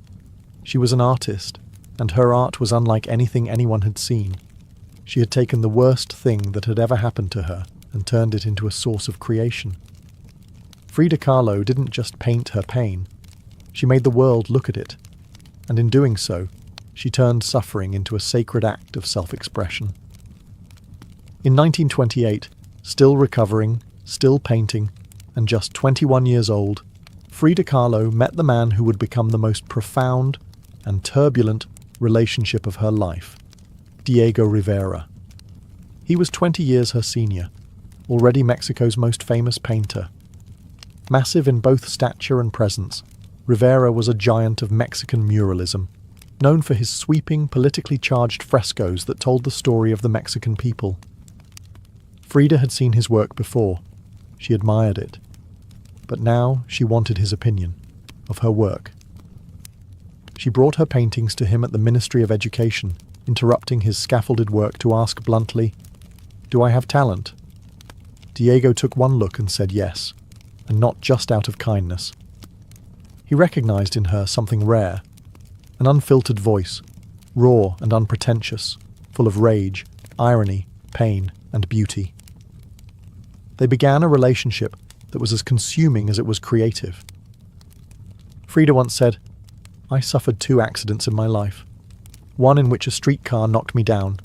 She was an artist, and her art was unlike anything anyone had seen. She had taken the worst thing that had ever happened to her and turned it into a source of creation. Frida Kahlo didn't just paint her pain. She made the world look at it, and in doing so, she turned suffering into a sacred act of self-expression. In 1928, still recovering, still painting, and just 21 years old, Frida Kahlo met the man who would become the most profound and turbulent relationship of her life, Diego Rivera. He was 20 years her senior, already Mexico's most famous painter. Massive in both stature and presence, Rivera was a giant of Mexican muralism, known for his sweeping, politically charged frescoes that told the story of the Mexican people. Frida had seen his work before. She admired it. But now she wanted his opinion of her work. She brought her paintings to him at the Ministry of Education, interrupting his scaffolded work to ask bluntly, "Do I have talent?" Diego took one look and said yes, and not just out of kindness. He recognized in her something rare, an unfiltered voice, raw and unpretentious, full of rage, irony, pain, and beauty. They began a relationship that was as consuming as it was creative. Frida once said, "I suffered 2 accidents in my life, one in which a streetcar knocked me down,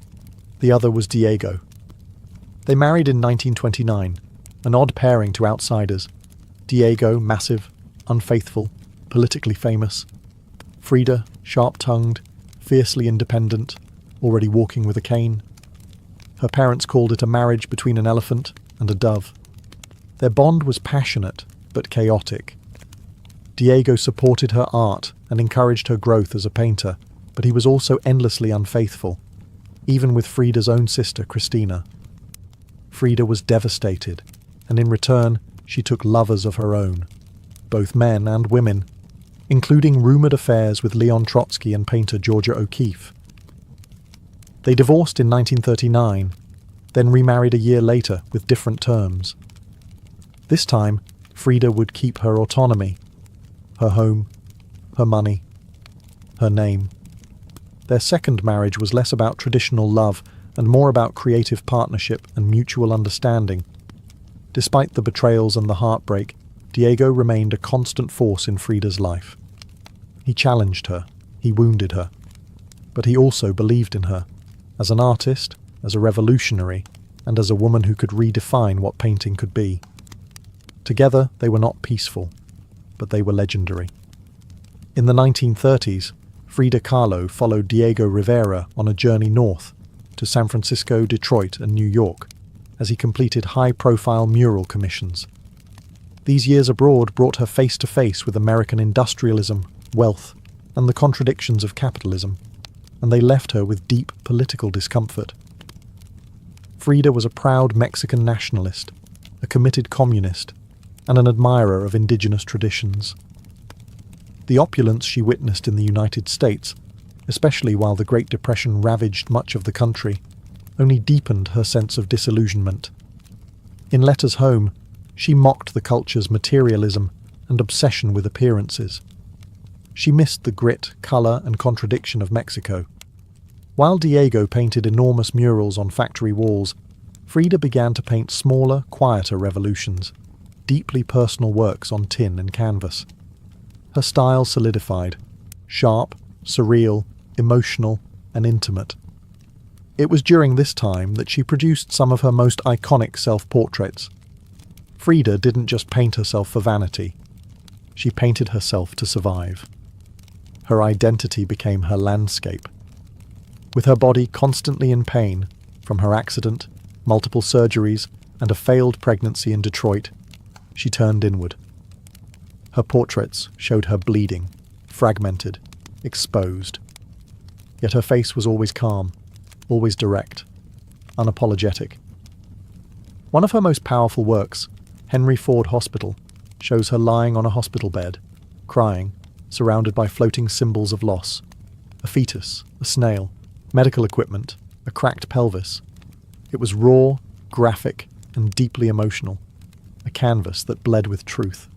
the other was Diego." They married in 1929, an odd pairing to outsiders. Diego, massive, unfaithful, politically famous. Frida, sharp-tongued, fiercely independent, already walking with a cane. Her parents called it a marriage between an elephant and a dove. Their bond was passionate, but chaotic. Diego supported her art and encouraged her growth as a painter, but he was also endlessly unfaithful, even with Frida's own sister, Cristina. Frida was devastated, and in return, she took lovers of her own, both men and women, including rumoured affairs with Leon Trotsky and painter Georgia O'Keeffe. They divorced in 1939, then remarried a year later with different terms. This time, Frida would keep her autonomy, her home, her money, her name. Their second marriage was less about traditional love and more about creative partnership and mutual understanding. Despite the betrayals and the heartbreak, Diego remained a constant force in Frida's life. He challenged her, he wounded her, But he also believed in her, as an artist, as a revolutionary, and as a woman who could redefine what painting could be. Together, they were not peaceful, but they were legendary. In the 1930s, Frida Kahlo followed Diego Rivera on a journey north to San Francisco, Detroit, and New York as he completed high-profile mural commissions. These years abroad brought her face to face with American industrialism, wealth, and the contradictions of capitalism, and they left her with deep political discomfort. Frida was a proud Mexican nationalist, a committed communist, and an admirer of indigenous traditions. The opulence she witnessed in the United States, especially while the Great Depression ravaged much of the country, only deepened her sense of disillusionment. In letters home, she mocked the culture's materialism and obsession with appearances. She missed the grit, colour, and contradiction of Mexico. While Diego painted enormous murals on factory walls, Frida began to paint smaller, quieter revolutions, deeply personal works on tin and canvas. Her style solidified, sharp, surreal, emotional, and intimate. It was during this time that she produced some of her most iconic self-portraits. Frida didn't just paint herself for vanity. She painted herself to survive. Her identity became her landscape. With her body constantly in pain, from her accident, multiple surgeries, and a failed pregnancy in Detroit, she turned inward. Her portraits showed her bleeding, fragmented, exposed. Yet her face was always calm, always direct, unapologetic. One of her most powerful works, Henry Ford Hospital, shows her lying on a hospital bed, crying, surrounded by floating symbols of loss. A fetus, a snail, medical equipment, a cracked pelvis. It was raw, graphic, and deeply emotional, a canvas that bled with truth.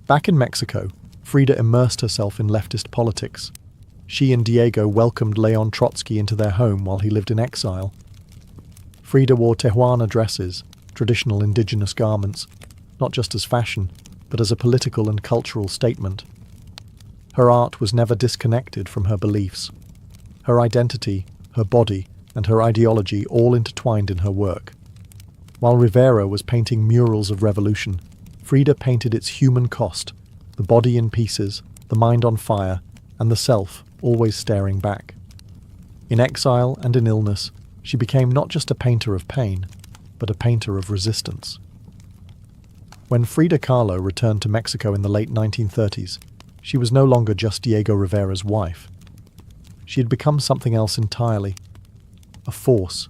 Back in Mexico, Frida immersed herself in leftist politics. She and Diego welcomed Leon Trotsky into their home while he lived in exile. Frida wore Tijuana dresses, traditional indigenous garments, not just as fashion, but as a political and cultural statement. Her art was never disconnected from her beliefs. Her identity, her body, and her ideology all intertwined in her work. While Rivera was painting murals of revolution, Frida painted its human cost, the body in pieces, the mind on fire, and the self always staring back. In exile and in illness, she became not just a painter of pain, but a painter of resistance. When Frida Kahlo returned to Mexico in the late 1930s, she was no longer just Diego Rivera's wife. She had become something else entirely. A force,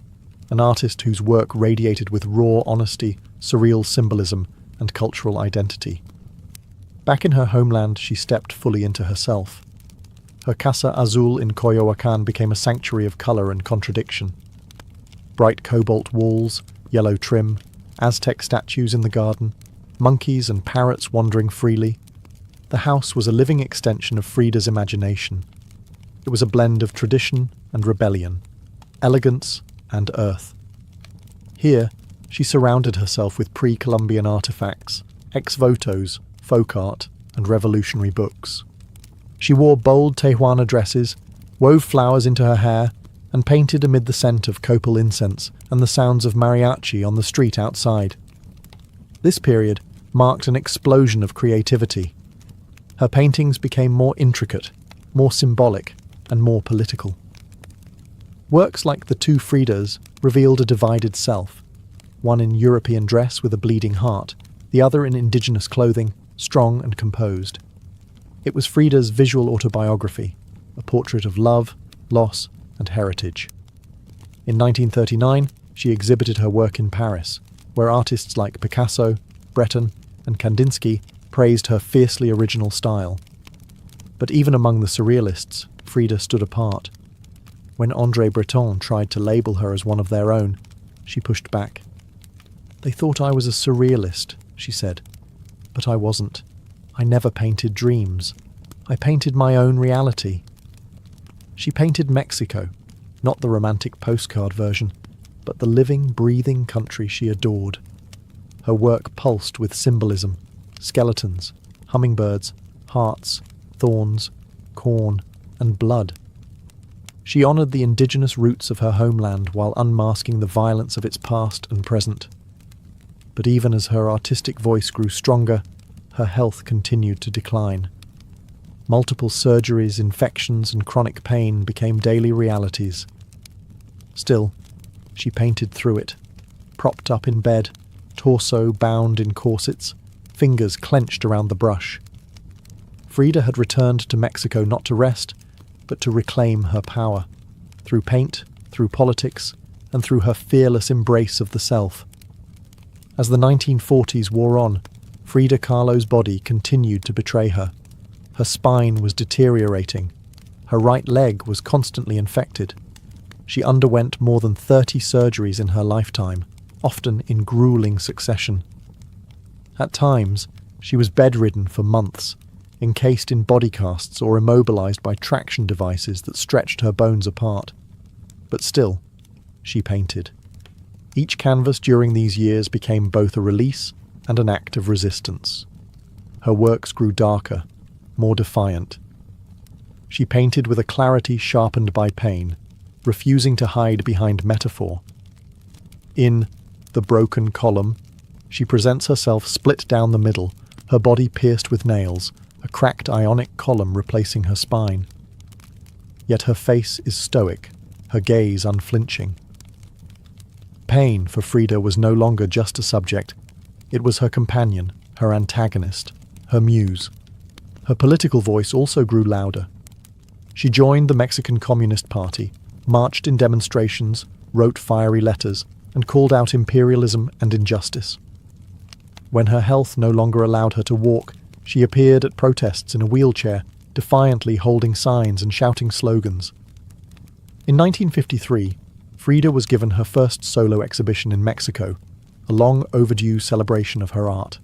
an artist whose work radiated with raw honesty, surreal symbolism, and cultural identity. Back in her homeland, she stepped fully into herself. Her Casa Azul in Coyoacán became a sanctuary of colour and contradiction. Bright cobalt walls, yellow trim, Aztec statues in the garden, monkeys and parrots wandering freely. The house was a living extension of Frida's imagination. It was a blend of tradition and rebellion, elegance and earth. Here, she surrounded herself with pre-Columbian artifacts, ex-votos, folk art, and revolutionary books. She wore bold Tijuana dresses, wove flowers into her hair, and painted amid the scent of copal incense and the sounds of mariachi on the street outside. This period marked an explosion of creativity. Her paintings became more intricate, more symbolic, and more political. Works like the two Fridas revealed a divided self, one in European dress with a bleeding heart, the other in indigenous clothing, strong and composed. It was Frida's visual autobiography, a portrait of love, loss, and heritage. In 1939, she exhibited her work in Paris, where artists like Picasso, Breton, and Kandinsky praised her fiercely original style. But even among the surrealists, Frida stood apart. When André Breton tried to label her as one of their own, she pushed back. "They thought I was a surrealist," she said. "But I wasn't. I never painted dreams. I painted my own reality." She painted Mexico, not the romantic postcard version, but the living, breathing country she adored. Her work pulsed with symbolism, skeletons, hummingbirds, hearts, thorns, corn, and blood. She honored the indigenous roots of her homeland while unmasking the violence of its past and present. But even as her artistic voice grew stronger, her health continued to decline. Multiple surgeries, infections, and chronic pain became daily realities. Still, she painted through it, propped up in bed, torso bound in corsets, fingers clenched around the brush. Frida had returned to Mexico not to rest, but to reclaim her power, through paint, through politics, and through her fearless embrace of the self. As the 1940s wore on, Frida Kahlo's body continued to betray her. Her spine was deteriorating. Her right leg was constantly infected. She underwent more than 30 surgeries in her lifetime, often in grueling succession. At times, she was bedridden for months, encased in body casts or immobilized by traction devices that stretched her bones apart. But still, she painted. Each canvas during these years became both a release and an act of resistance. Her works grew darker, more defiant. She painted with a clarity sharpened by pain, refusing to hide behind metaphor. In The Broken Column, she presents herself split down the middle, her body pierced with nails, a cracked ionic column replacing her spine. Yet her face is stoic, her gaze unflinching. Pain for Frida was no longer just a subject. It was her companion, her antagonist, her muse. Her political voice also grew louder. She joined the Mexican Communist Party, marched in demonstrations, wrote fiery letters, and called out imperialism and injustice. When her health no longer allowed her to walk, she appeared at protests in a wheelchair, defiantly holding signs and shouting slogans. In 1953, Frida was given her first solo exhibition in Mexico, a long overdue celebration of her art.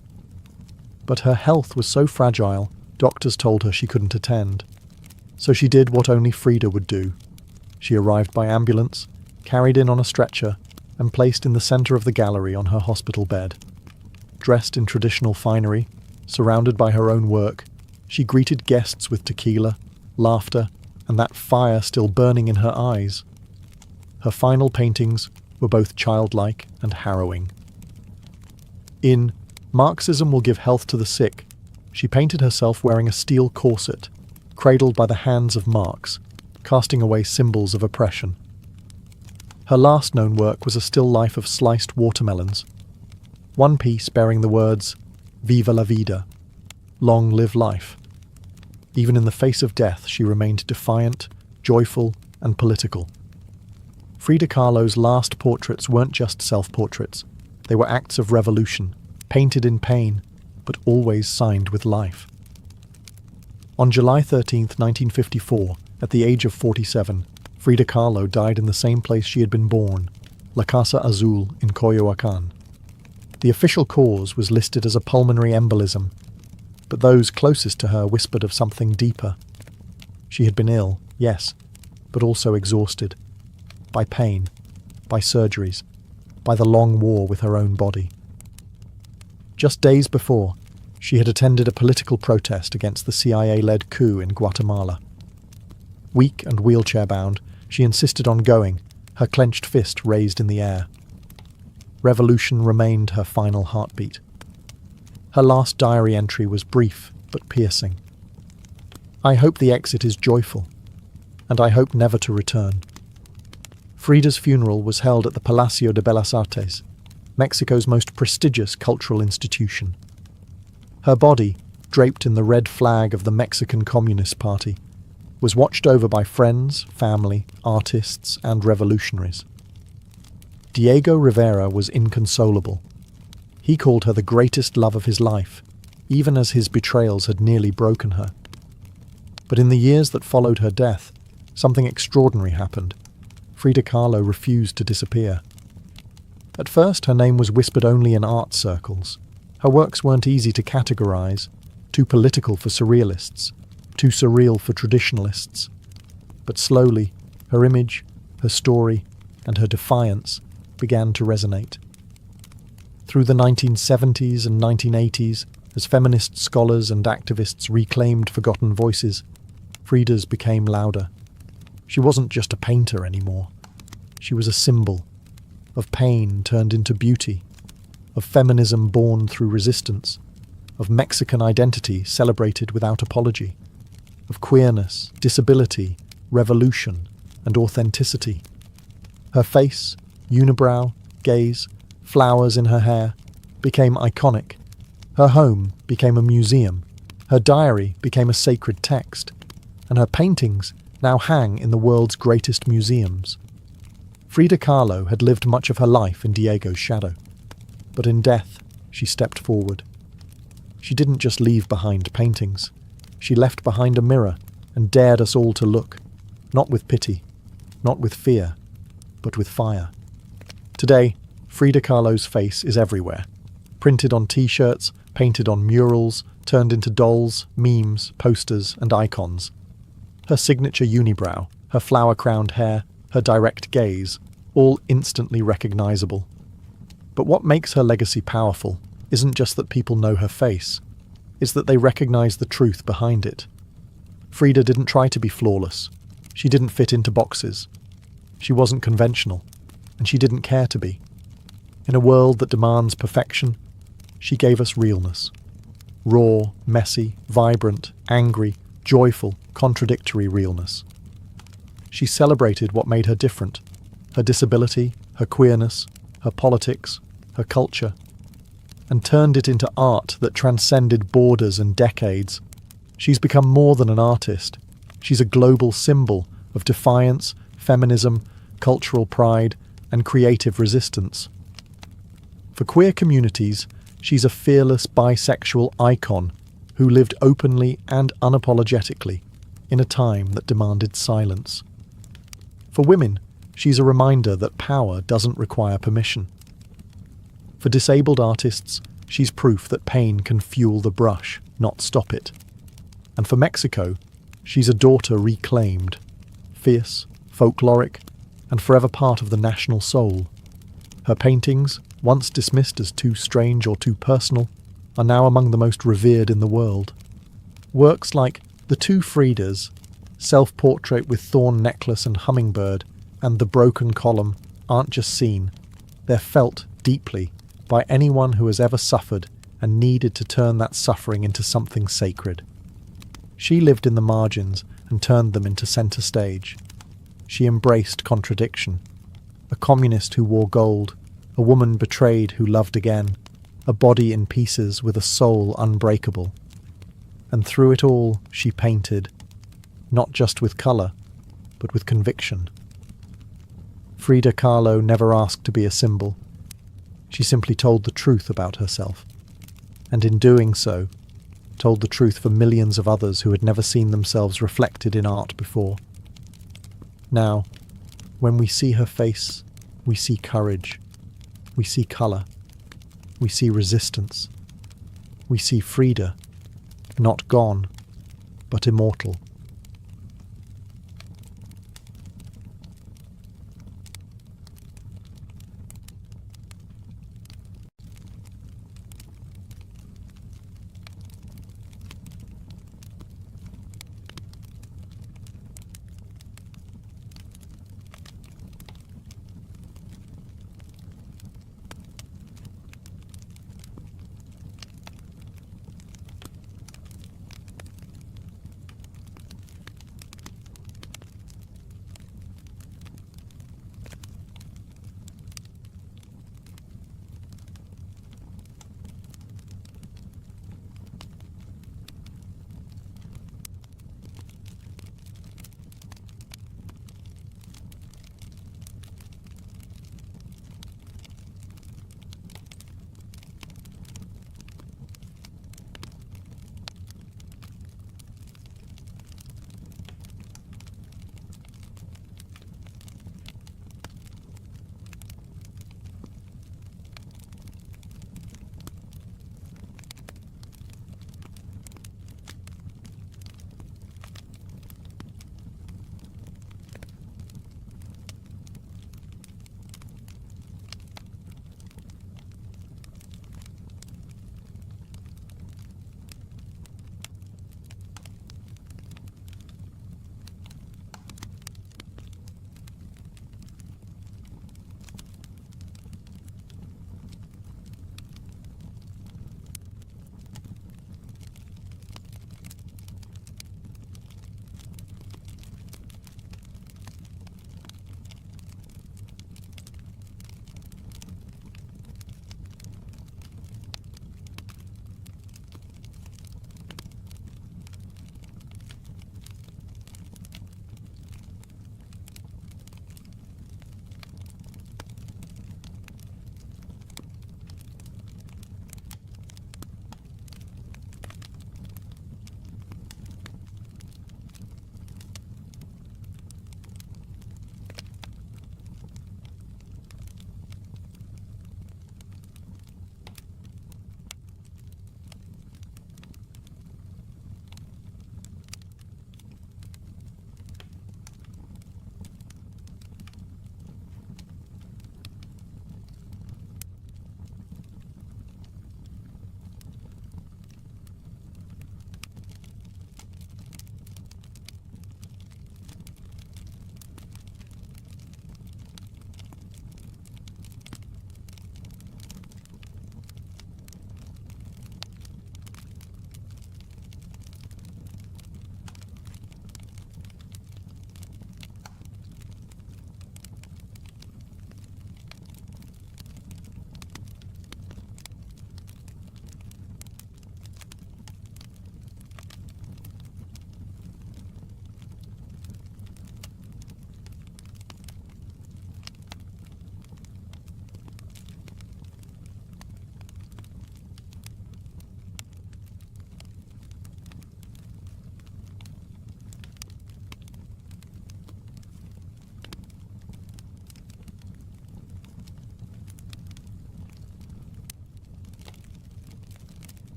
But her health was so fragile, doctors told her she couldn't attend. So she did what only Frida would do. She arrived by ambulance, carried in on a stretcher, and placed in the center of the gallery on her hospital bed. Dressed in traditional finery, surrounded by her own work, she greeted guests with tequila, laughter, and that fire still burning in her eyes. Her final paintings were both childlike and harrowing. In Marxism Will Give Health to the Sick, she painted herself wearing a steel corset, cradled by the hands of Marx, casting away symbols of oppression. Her last known work was a still life of sliced watermelons, one piece bearing the words, "Viva la vida," long live life. Even in the face of death, she remained defiant, joyful, and political. Frida Kahlo's last portraits weren't just self-portraits. They were acts of revolution, painted in pain, but always signed with life. On July 13, 1954, at the age of 47, Frida Kahlo died in the same place she had been born, La Casa Azul in Coyoacán. The official cause was listed as a pulmonary embolism, but those closest to her whispered of something deeper. She had been ill, yes, but also exhausted. By pain, by surgeries, by the long war with her own body. Just days before, she had attended a political protest against the CIA-led coup in Guatemala. Weak and wheelchair-bound, she insisted on going, her clenched fist raised in the air. Revolution remained her final heartbeat. Her last diary entry was brief but piercing. "I hope the exit is joyful, and I hope never to return." Frida's funeral was held at the Palacio de Bellas Artes, Mexico's most prestigious cultural institution. Her body, draped in the red flag of the Mexican Communist Party, was watched over by friends, family, artists, and revolutionaries. Diego Rivera was inconsolable. He called her the greatest love of his life, even as his betrayals had nearly broken her. But in the years that followed her death, something extraordinary happened. Frida Kahlo refused to disappear. At first, her name was whispered only in art circles. Her works weren't easy to categorize, too political for surrealists, too surreal for traditionalists. But slowly, her image, her story, and her defiance began to resonate. Through the 1970s and 1980s, as feminist scholars and activists reclaimed forgotten voices, Frida's became louder. She wasn't just a painter anymore. She was a symbol of pain turned into beauty, of feminism born through resistance, of Mexican identity celebrated without apology, of queerness, disability, revolution, and authenticity. Her face, unibrow, gaze, flowers in her hair, became iconic. Her home became a museum. Her diary became a sacred text. And her paintings now hang in the world's greatest museums. Frida Kahlo had lived much of her life in Diego's shadow. But in death, she stepped forward. She didn't just leave behind paintings. She left behind a mirror and dared us all to look, not with pity, not with fear, but with fire. Today, Frida Kahlo's face is everywhere. Printed on t-shirts, painted on murals, turned into dolls, memes, posters, and icons. Her signature unibrow, her flower-crowned hair, her direct gaze, all instantly recognizable. But what makes her legacy powerful isn't just that people know her face, it's that they recognize the truth behind it. Frida didn't try to be flawless. She didn't fit into boxes. She wasn't conventional, and she didn't care to be. In a world that demands perfection, she gave us realness. Raw, messy, vibrant, angry, joyful, contradictory realness. She celebrated what made her different: her disability, her queerness, her politics, her culture, and turned it into art that transcended borders and decades. She's become more than an artist. She's a global symbol of defiance, feminism, cultural pride, and creative resistance. For queer communities, she's a fearless bisexual icon who lived openly and unapologetically in a time that demanded silence. For women, she's a reminder that power doesn't require permission. For disabled artists, she's proof that pain can fuel the brush, not stop it. And for Mexico, she's a daughter reclaimed, fierce, folkloric, and forever part of the national soul. Her paintings, once dismissed as too strange or too personal, are now among the most revered in the world. Works like The Two Fridas, Self-Portrait with Thorn Necklace and Hummingbird, and The Broken Column aren't just seen, they're felt deeply by anyone who has ever suffered and needed to turn that suffering into something sacred. She lived in the margins and turned them into centre stage. She embraced contradiction. A communist who wore gold, a woman betrayed who loved again, a body in pieces with a soul unbreakable. And through it all, she painted, not just with colour, but with conviction. Frida Kahlo never asked to be a symbol. She simply told the truth about herself, and in doing so, told the truth for millions of others who had never seen themselves reflected in art before. Now, when we see her face, we see courage, we see colour, we see resistance, we see Frida, not gone, but immortal.